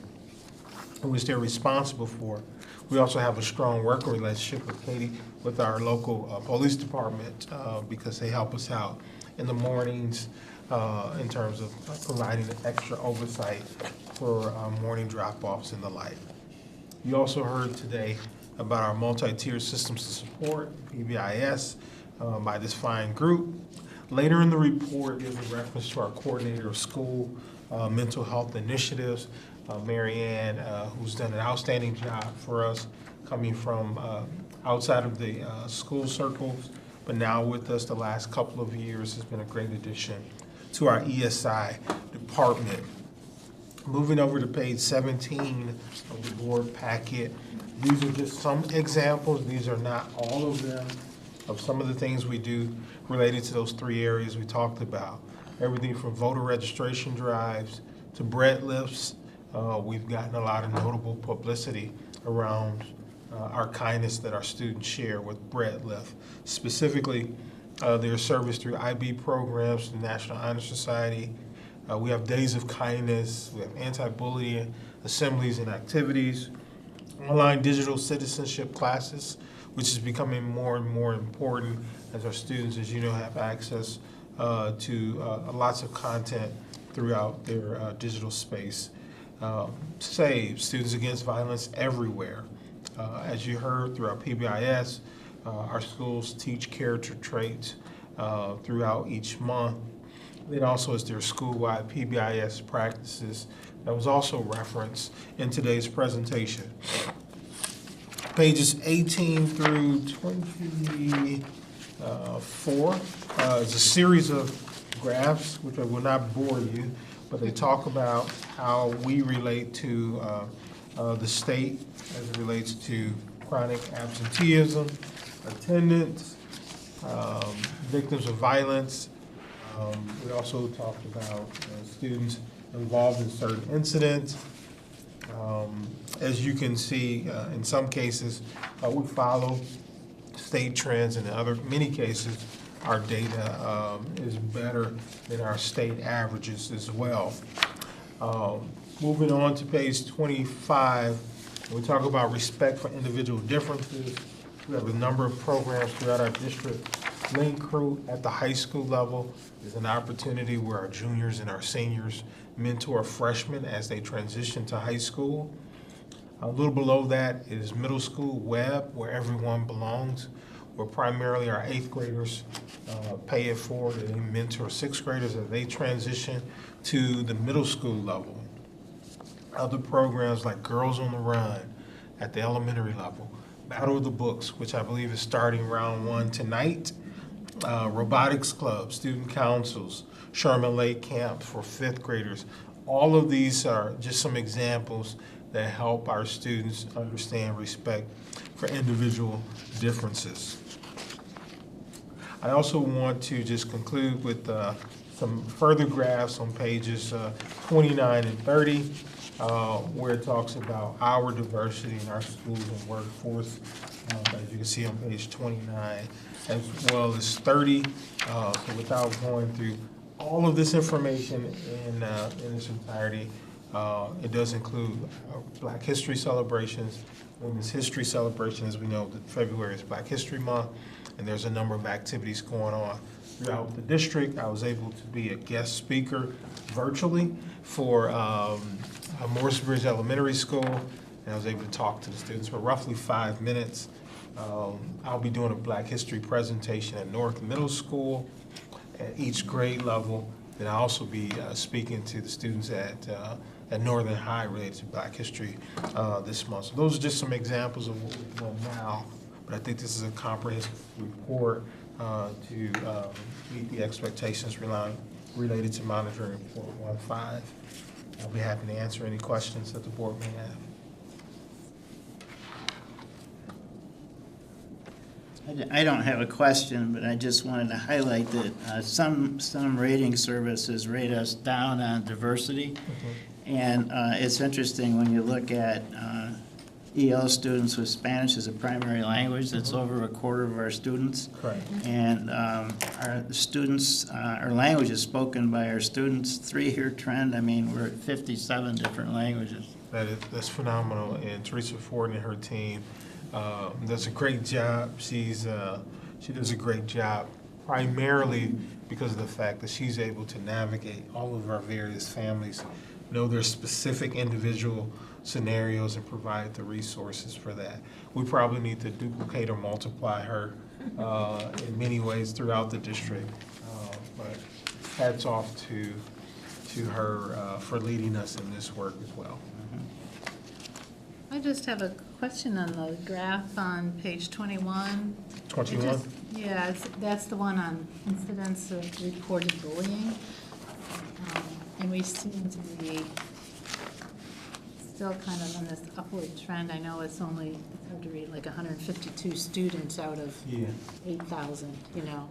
which they're responsible for. We also have a strong working relationship with Katie, with our local police department, because they help us out in the mornings in terms of providing extra oversight for morning drop-offs and the like. You also heard today about our multi-tiered systems to support, PBIS, by this fine group. Later in the report, there's a reference to our coordinator of school mental health initiatives, Mary Ann, who's done an outstanding job for us, coming from outside of the school circles, but now with us the last couple of years has been a great addition to our ESI department. Moving over to page 17 of the board packet, these are just some examples. These are not all of them, of some of the things we do related to those 3 areas we talked about. Everything from voter registration drives to bread lifts. We've gotten a lot of notable publicity around our kindness that our students share with bread lift. Specifically, their service through IB programs, the National Honor Society. We have days of kindness. We have anti-bullying assemblies and activities. Online digital citizenship classes, which is becoming more and more important as our students, as you know, have access to lots of content throughout their digital space. SAVE, Students Against Violence Everywhere. As you heard through our PBIS, our schools teach character traits throughout each month. It also is their school-wide PBIS practices that was also referenced in today's presentation. Pages 18 through 24 is a series of graphs, which I will not bore you, but they talk about how we relate to the state as it relates to chronic absenteeism, attendance, victims of violence. We also talked about students involved in certain incidents. As you can see, in some cases, we follow state trends, and in many cases, our data is better than our state averages as well. Moving on to page 25, we talk about respect for individual differences. We have a number of programs throughout our district. Link Crew at the high school level is an opportunity where our juniors and our seniors mentor freshmen as they transition to high school. A little below that is middle school web, where everyone belongs, but primarily our 8th graders pay it forward, and they mentor 6th graders as they transition to the middle school level. Other programs like Girls on the Run at the elementary level, Battle of the Books, which I believe is starting round 1 tonight, robotics clubs, student councils, Sherman Lake camps for 5th graders. All of these are just some examples that help our students understand respect for individual differences. I also want to just conclude with some further graphs on pages 29 and 30, where it talks about our diversity in our schools and workforce, as you can see on page 29, as well as 30. So without going through all of this information in its entirety, it does include Black History celebrations, Women's History celebration. As we know, that February is Black History Month, and there's a number of activities going on throughout the district. I was able to be a guest speaker virtually for Morrisbridge Elementary School, and I was able to talk to the students for roughly 5 minutes. I'll be doing a Black History presentation at North Middle School at each grade level. Then I'll also be speaking to the students at Northern High related to Black History this month. So those are just some examples of what we're doing now, but I think this is a comprehensive report to meet the expectations related to monitoring report 1.5. I'll be happy to answer any questions that the board may have. I don't have a question, but I just wanted to highlight that some rating services rate us down on diversity. And it's interesting when you look at EL students with Spanish as a primary language, that's over a quarter of our students. Correct. And our students, our language is spoken by our students, 3-year trend. I mean, we're at 57 different languages. That's phenomenal, and Teresa Ford and her team does a great job. She does a great job, primarily because of the fact that she's able to navigate all of our various families, know their specific individual scenarios, and provide the resources for that. We probably need to duplicate or multiply her in many ways throughout the district, but hats off to her for leading us in this work as well. I just have a question on the graph on page 21. 21? Yeah, that's the one on incidents of reported bullying. And we seem to be still kind of on this upward trend. I know it's only, it's hard to read, like 152 students out of 8,000, you know.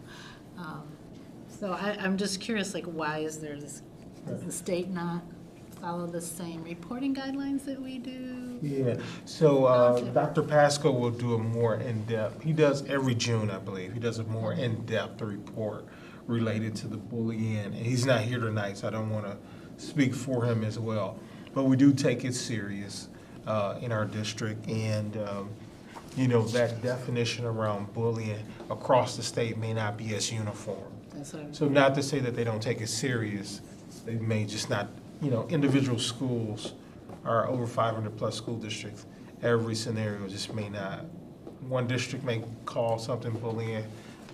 So I'm just curious, like, why is there this, does the state not follow the same reporting guidelines that we do? Yeah, so Dr. Pasco will do a more in-depth, he does every June, I believe, he does a more in-depth report related to the bullying, and he's not here tonight, so I don't want to speak for him as well. But we do take it serious in our district, and you know, that definition around bullying across the state may not be as uniform. So not to say that they don't take it serious, they may just not, you know, individual schools are over 500 plus school districts. Every scenario just may not. One district may call something bullying,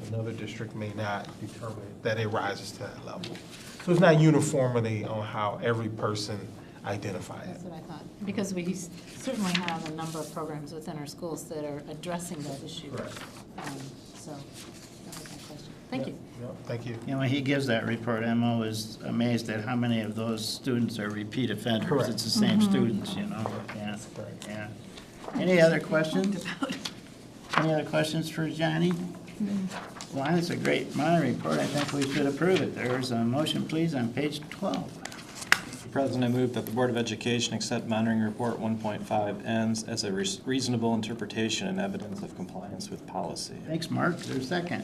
another district may not determine that it rises to that level. So it's not uniformity on how every person identifies it. That's what I thought. Because we certainly have a number of programs within our schools that are addressing that issue. Correct. So that was my question. Thank you. Yep, thank you. You know, when he gives that report, I'm always amazed at how many of those students are repeat offenders. Correct. It's the same students, you know. Yeah, yeah. Any other questions? Any other questions for Johnny? Well, it's a great monitoring report. I think we should approve it. There's a motion, please, on page 12. Mr. President, I move that the Board of Education accept monitoring report 1.5 ends as a reasonable interpretation and evidence of compliance with policy. Thanks, Mark. Is there a second?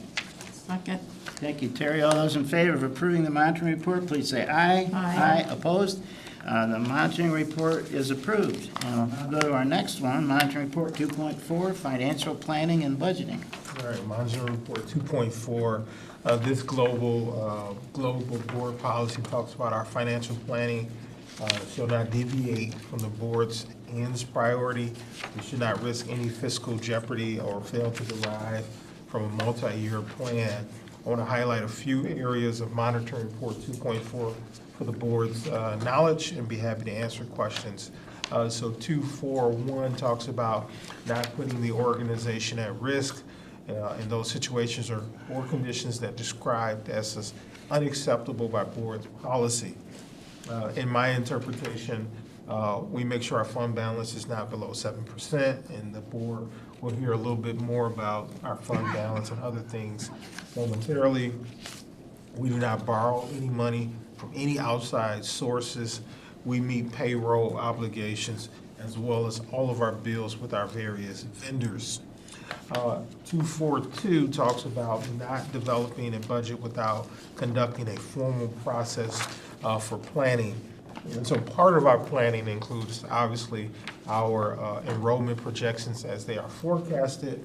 Second. Thank you, Terry. All those in favor of approving the monitoring report, please say aye. Aye. Opposed? The monitoring report is approved. And we'll go to our next one, monitoring report 2.4, financial planning and budgeting. All right, monitoring report 2.4. This global board policy talks about our financial planning shall not deviate from the board's ends priority. We should not risk any fiscal jeopardy or fail to derive from a multi-year plan. I want to highlight a few areas of monitoring report 2.4 for the board's knowledge and be happy to answer questions. So 2.4.1 talks about not putting the organization at risk in those situations or conditions that described as unacceptable by board policy. In my interpretation, we make sure our fund balance is not below 7%, and the board will hear a little bit more about our fund balance and other things momentarily. We do not borrow any money from any outside sources. We meet payroll obligations as well as all of our bills with our various vendors. 2.4.2 talks about not developing a budget without conducting a formal process for planning. And so part of our planning includes obviously our enrollment projections as they are forecasted,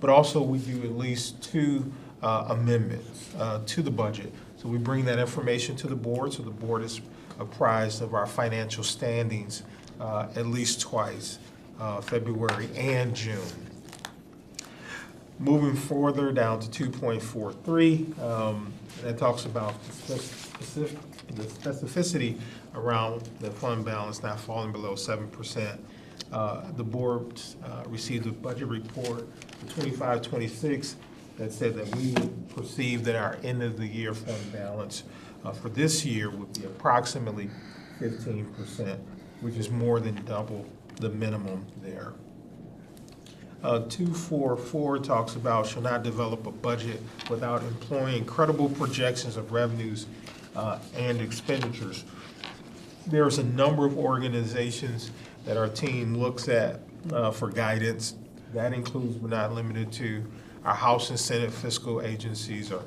but also we do at least 2 amendments to the budget. So we bring that information to the board, so the board is apprised of our financial standings at least twice, February and June. Moving further down to 2.43, that talks about the specificity around the fund balance not falling below 7%. The board received a budget report for 25-26 that said that we perceive that our end of the year fund balance for this year would be approximately 15%, which is more than double the minimum there. 2.4.4 talks about shall not develop a budget without employing credible projections of revenues and expenditures. There's a number of organizations that our team looks at for guidance. That includes but not limited to our House and Senate fiscal agencies, our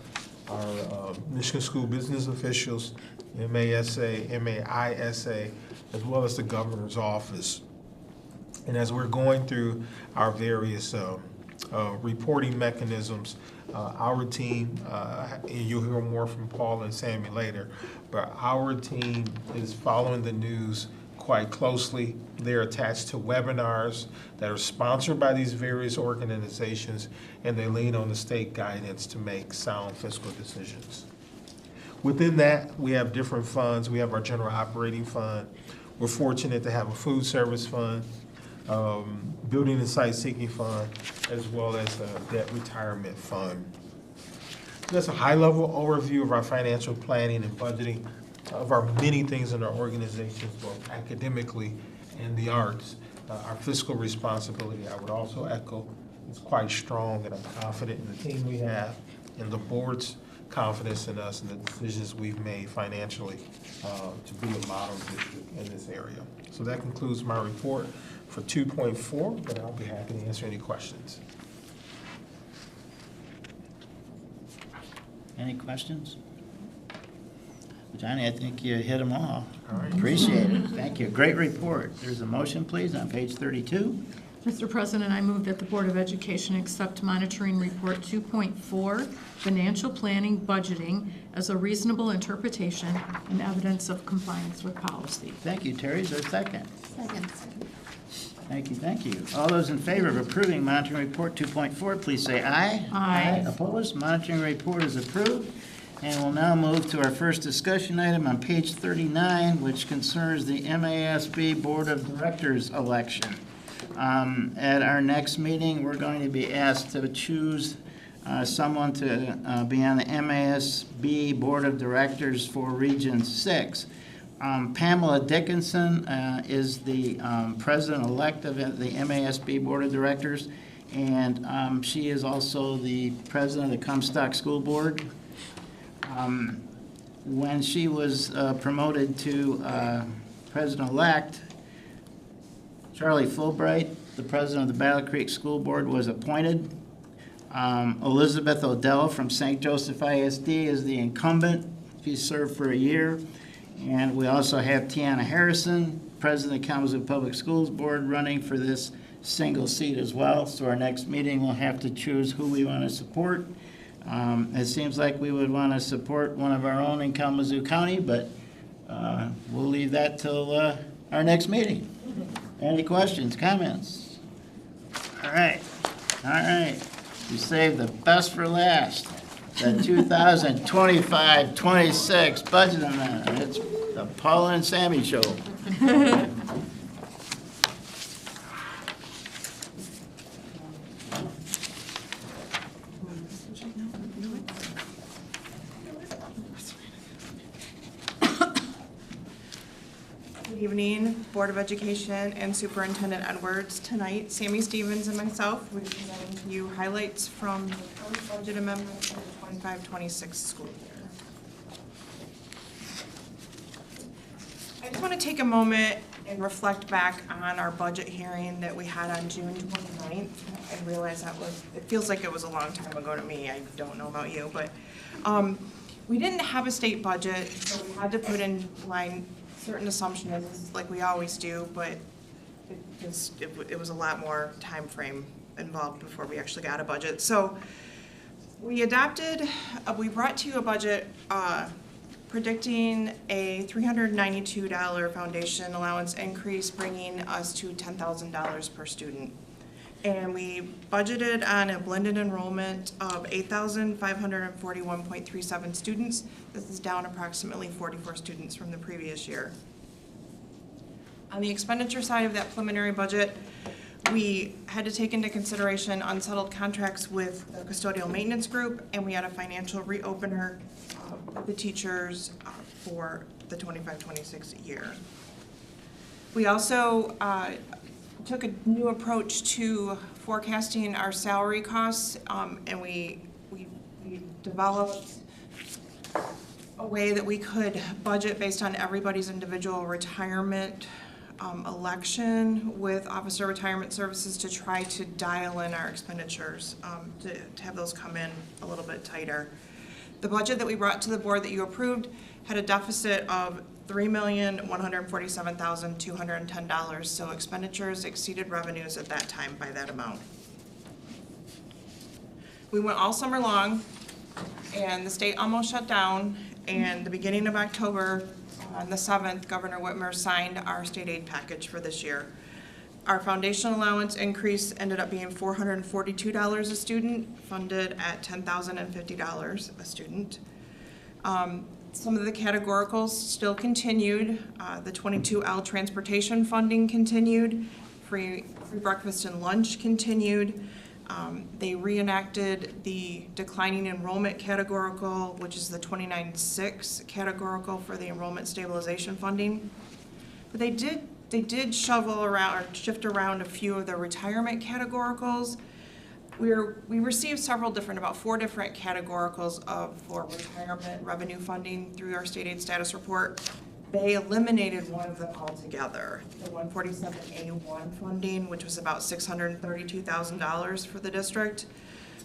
Michigan School business officials, MASA, MAISA, as well as the governor's office. And as we're going through our various reporting mechanisms, our team, and you'll hear more from Paul and Sammy later, but our team is following the news quite closely. They're attached to webinars that are sponsored by these various organizations, and they lean on the state guidance to make sound fiscal decisions. Within that, we have different funds. We have our general operating fund. We're fortunate to have a food service fund, building and site seeking fund, as well as a debt retirement fund. So that's a high-level overview of our financial planning and budgeting, of our many things in our organizations, both academically and the arts. Our fiscal responsibility, I would also echo, is quite strong, and I'm confident in the team we have and the board's confidence in us and the decisions we've made financially to be a model district in this area. So that concludes my report for 2.4, but I'll be happy to answer any questions. Any questions? Johnny, I think you hit them all. All right. Appreciate it. Thank you. Great report. There's a motion, please, on page 32. Mr. President, I move that the Board of Education accept monitoring report 2.4, financial planning budgeting, as a reasonable interpretation and evidence of compliance with policy. Thank you, Terry. Is there a second? Second. Thank you, thank you. All those in favor of approving monitoring report 2.4, please say aye. Aye. Opposed? Monitoring report is approved. And we'll now move to our first discussion item on page 39, which concerns the MASB Board of Directors election. At our next meeting, we're going to be asked to choose someone to be on the MASB Board of Directors for Region 6. Pamela Dickinson is the president-elect of the MASB Board of Directors, and she is also the president of the Comstock School Board. When she was promoted to president-elect, Charlie Fulbright, the president of the Battle Creek School Board, was appointed. Elizabeth Odell from St. Joseph ISD is the incumbent. She served for a year. And we also have Tiana Harrison, president of the Kalamazoo Public Schools Board, running for this single seat as well. So our next meeting, we'll have to choose who we want to support. It seems like we would want to support one of our own in Kalamazoo County, but we'll leave that till our next meeting. Any questions, comments? All right. You saved the best for last. The 2025-26 budget amendment. It's the Paula and Sammy show. Good evening, Board of Education and Superintendent Edwards. Tonight, Sammy Stevens and myself will be presenting to you highlights from the first budget amendment for the 25-26 school year. I just want to take a moment and reflect back on our budget hearing that we had on June 29th. I realize it feels like it was a long time ago to me. I don't know about you, but we didn't have a state budget, so we had to put in line certain assumptions like we always do, but it was a lot more time frame involved before we actually got a budget. So we brought to you a budget predicting a $392 foundation allowance increase, bringing us to $10,000 per student. And we budgeted on a blended enrollment of 8,541.37 students. This is down approximately 44 students from the previous year. On the expenditure side of that preliminary budget, we had to take into consideration unsettled contracts with the custodial maintenance group, and we had a financial reopener of the teachers for the 25-26 year. We also took a new approach to forecasting our salary costs, and we developed a way that we could budget based on everybody's individual retirement election with officer retirement services to try to dial in our expenditures, to have those come in a little bit tighter. The budget that we brought to the board that you approved had a deficit of $3,147,210, so expenditures exceeded revenues at that time by that amount. We went all summer long, and the state almost shut down, and the beginning of October, on the 7th, Governor Whitmer signed our state aid package for this year. Our foundation allowance increase ended up being $442 a student, funded at $10,050 a student. Some of the categoricals still continued. The 22L transportation funding continued. Free breakfast and lunch continued. They reenacted the declining enrollment categorical, which is the 29-6 categorical for the enrollment stabilization funding. But they did shovel around or shift around a few of the retirement categoricals. We received about 4 different categoricals for retirement revenue funding through our state aid status report. They eliminated one of them altogether, the 147A1 funding, which was about $632,000 for the district.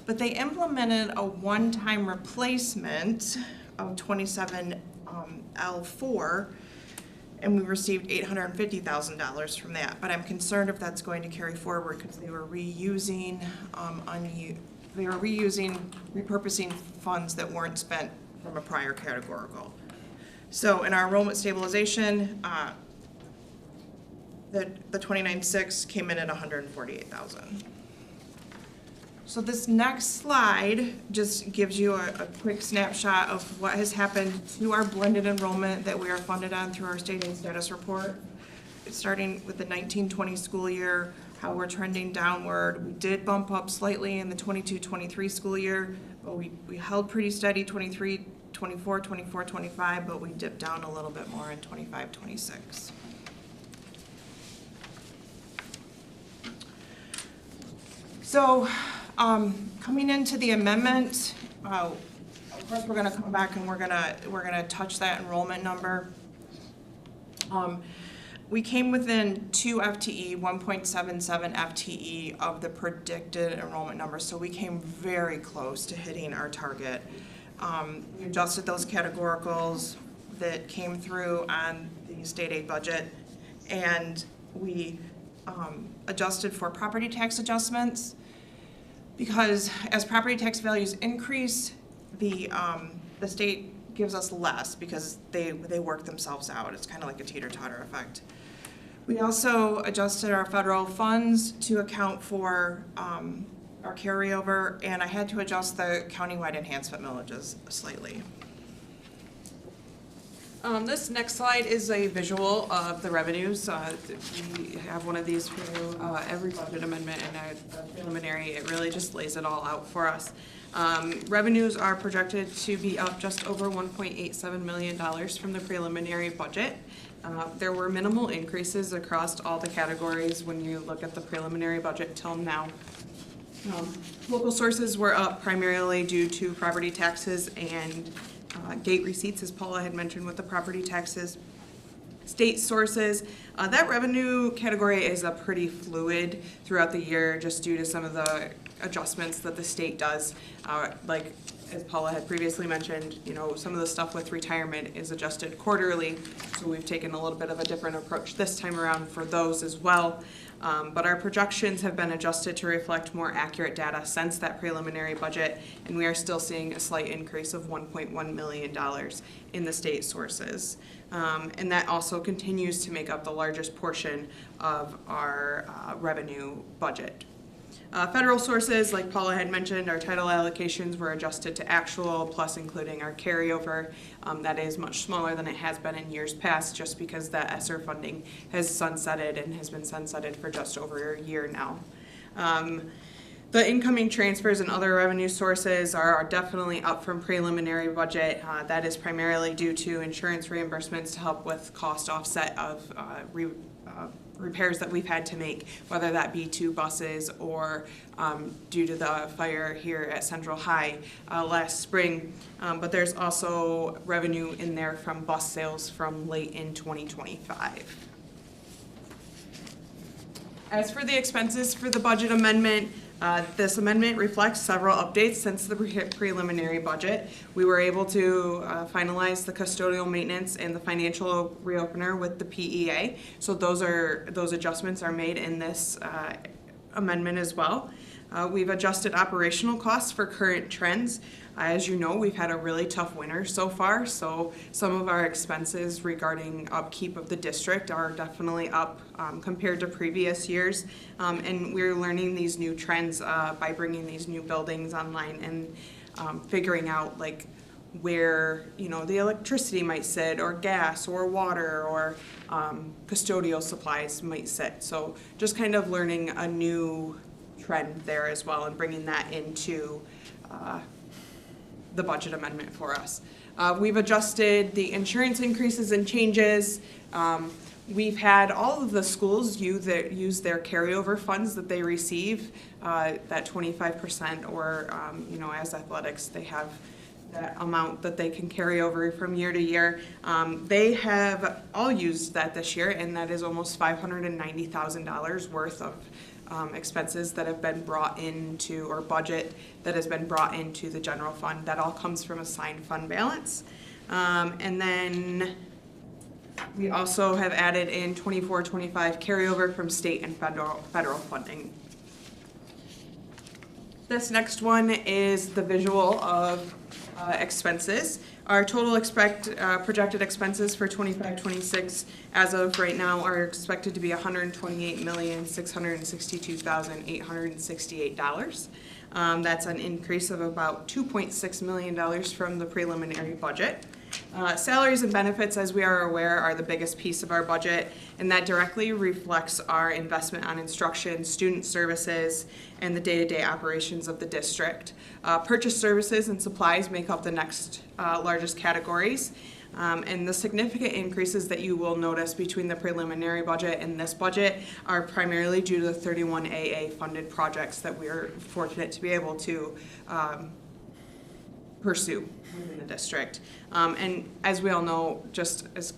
But they implemented a one-time replacement of 27L4, and we received $850,000 from that. But I'm concerned if that's going to carry forward because they were repurposing funds that weren't spent from a prior categorical. So in our enrollment stabilization, the 29-6 came in at $148,000. So this next slide just gives you a quick snapshot of what has happened to our blended enrollment that we are funded on through our state aid status report. Starting with the 19-20 school year, how we're trending downward. We did bump up slightly in the 22-23 school year, but we held pretty steady 23, 24, 24, 25, but we dipped down a little bit more in 25, 26. So coming into the amendment, of course we're going to come back and we're going to touch that enrollment number. We came within 2 FTE, 1.77 FTE of the predicted enrollment number, so we came very close to hitting our target. We adjusted those categoricals that came through on the state aid budget, and we adjusted for property tax adjustments because as property tax values increase, the state gives us less because they work themselves out. It's kind of like a teeter-totter effect. We also adjusted our federal funds to account for our carryover, and I had to adjust the countywide enhancement millages slightly. This next slide is a visual of the revenues. We have one of these for every budget amendment and a preliminary. It really just lays it all out for us. Revenues are projected to be up just over $1.87 million from the preliminary budget. There were minimal increases across all the categories when you look at the preliminary budget till now. Local sources were up primarily due to property taxes and gate receipts, as Paula had mentioned with the property taxes. State sources, that revenue category is pretty fluid throughout the year just due to some of the adjustments that the state does. Like as Paula had previously mentioned, you know, some of the stuff with retirement is adjusted quarterly, so we've taken a little bit of a different approach this time around for those as well. But our projections have been adjusted to reflect more accurate data since that preliminary budget, and we are still seeing a slight increase of $1.1 million in the state sources. And that also continues to make up the largest portion of our revenue budget. Federal sources, like Paula had mentioned, our title allocations were adjusted to actual, plus including our carryover. That is much smaller than it has been in years past, just because that ESSER funding has sunsetted and has been sunsetted for just over a year now. The incoming transfers and other revenue sources are definitely up from preliminary budget. That is primarily due to insurance reimbursements to help with cost offset of repairs that we've had to make, whether that be to buses or due to the fire here at Central High last spring. But there's also revenue in there from bus sales from late in 2025. As for the expenses for the budget amendment, this amendment reflects several updates since the preliminary budget. We were able to finalize the custodial maintenance and the financial reopener with the PEA. So those adjustments are made in this amendment as well. We've adjusted operational costs for current trends. As you know, we've had a really tough winter so far, so some of our expenses regarding upkeep of the district are definitely up compared to previous years. And we're learning these new trends by bringing these new buildings online and figuring out like where, you know, the electricity might sit, or gas or water, or custodial supplies might sit. So just kind of learning a new trend there as well and bringing that into the budget amendment for us. We've adjusted the insurance increases and changes. We've had all of the schools use their carryover funds that they receive, that 25%, or you know, as athletics, they have that amount that they can carry over from year to year. They have all used that this year, and that is almost $590,000 worth of expenses that have been brought into, or budget that has been brought into the general fund. That all comes from assigned fund balance. And then we also have added in 24-25 carryover from state and federal funding. This next one is the visual of expenses. Our total projected expenses for 25-26 as of right now are expected to be $128,662,868. That's an increase of about $2.6 million from the preliminary budget. Salaries and benefits, as we are aware, are the biggest piece of our budget, and that directly reflects our investment on instruction, student services, and the day-to-day operations of the district. Purchase services and supplies make up the next largest categories. And the significant increases that you will notice between the preliminary budget and this budget are primarily due to the 31 AA funded projects that we are fortunate to be able to pursue within the district. And as we all know, just as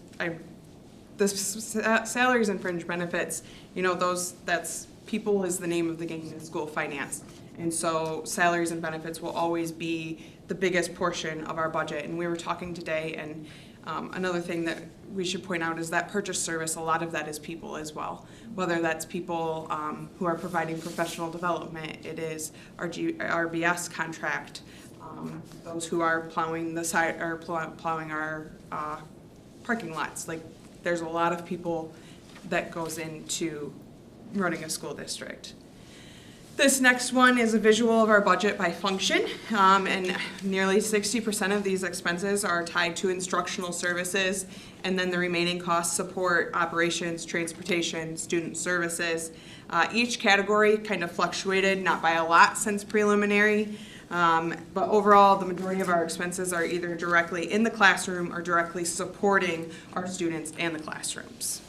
the salaries and fringe benefits, you know, that's people is the name of the game in school finance. And so salaries and benefits will always be the biggest portion of our budget. And we were talking today, and another thing that we should point out is that purchase service, a lot of that is people as well. Whether that's people who are providing professional development, it is our RBS contract, those who are plowing the side, or plowing our parking lots. Like, there's a lot of people that goes into running a school district. This next one is a visual of our budget by function, and nearly 60% of these expenses are tied to instructional services, and then the remaining costs support operations, transportation, student services. Each category kind of fluctuated, not by a lot since preliminary, but overall, the majority of our expenses are either directly in the classroom or directly supporting our students and the classrooms.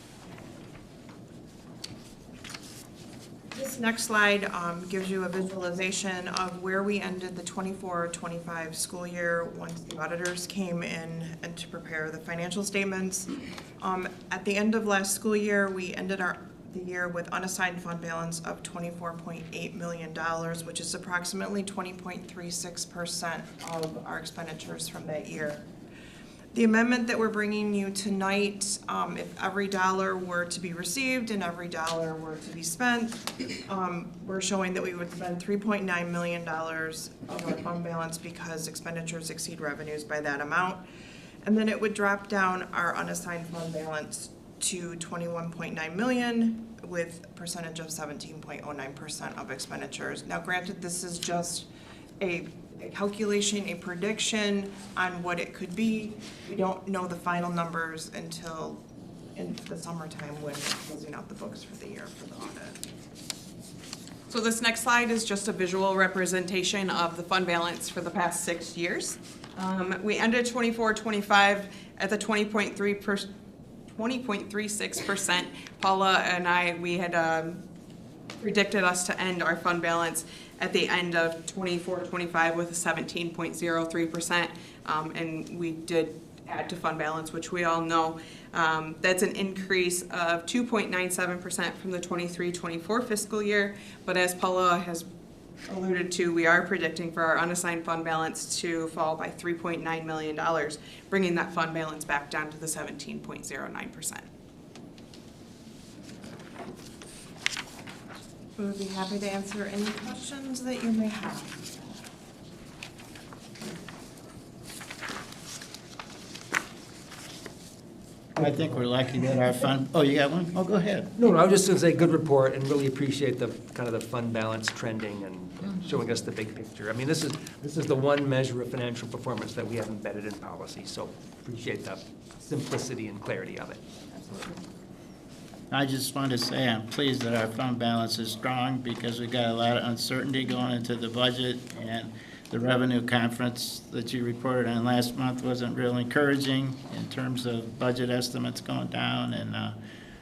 This next slide gives you a visualization of where we ended the 24-25 school year once the auditors came in and to prepare the financial statements. At the end of last school year, we ended the year with unassigned fund balance of $24.8 million, which is approximately 20.36% of our expenditures from that year. The amendment that we're bringing you tonight, if every dollar were to be received and every dollar were to be spent, we're showing that we would spend $3.9 million of our fund balance because expenditures exceed revenues by that amount. And then it would drop down our unassigned fund balance to $21.9 million with a percentage of 17.09% of expenditures. Now granted, this is just a calculation, a prediction on what it could be. We don't know the final numbers until in the summertime when we're closing out the books for the year for the audit. So this next slide is just a visual representation of the fund balance for the past 6 years. We ended 24-25 at the 20.36%. Paula and we had predicted us to end our fund balance at the end of 24-25 with a 17.03%, and we did add to fund balance, which we all know. That's an increase of 2.97% from the 23-24 fiscal year, but as Paula has alluded to, we are predicting for our unassigned fund balance to fall by $3.9 million, bringing that fund balance back down to the 17.09%. We would be happy to answer any questions that you may have. I think we're lucky that our fund, oh, you got one? Oh, go ahead. No, I was just going to say, good report, and really appreciate the kind of the fund balance trending and showing us the big picture. I mean, this is the one measure of financial performance that we have embedded in policy, so appreciate the simplicity and clarity of it. I just want to say I'm pleased that our fund balance is strong because we got a lot of uncertainty going into the budget, and the revenue conference that you reported on last month wasn't real encouraging in terms of budget estimates going down. And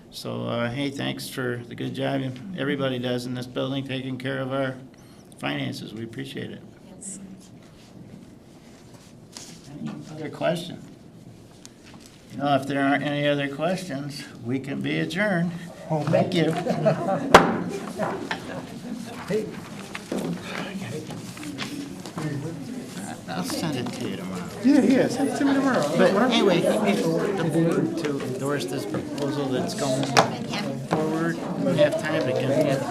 so, hey, thanks for the good job everybody does in this building taking care of our finances. We appreciate it. Yes. Any other questions? You know, if there aren't any other questions, we can be adjourned. Oh, thank you. Hey. I'll send it to you tomorrow. Yeah, send it to me tomorrow. But anyway, you need the board to endorse this proposal that's going forward. We have time to get it.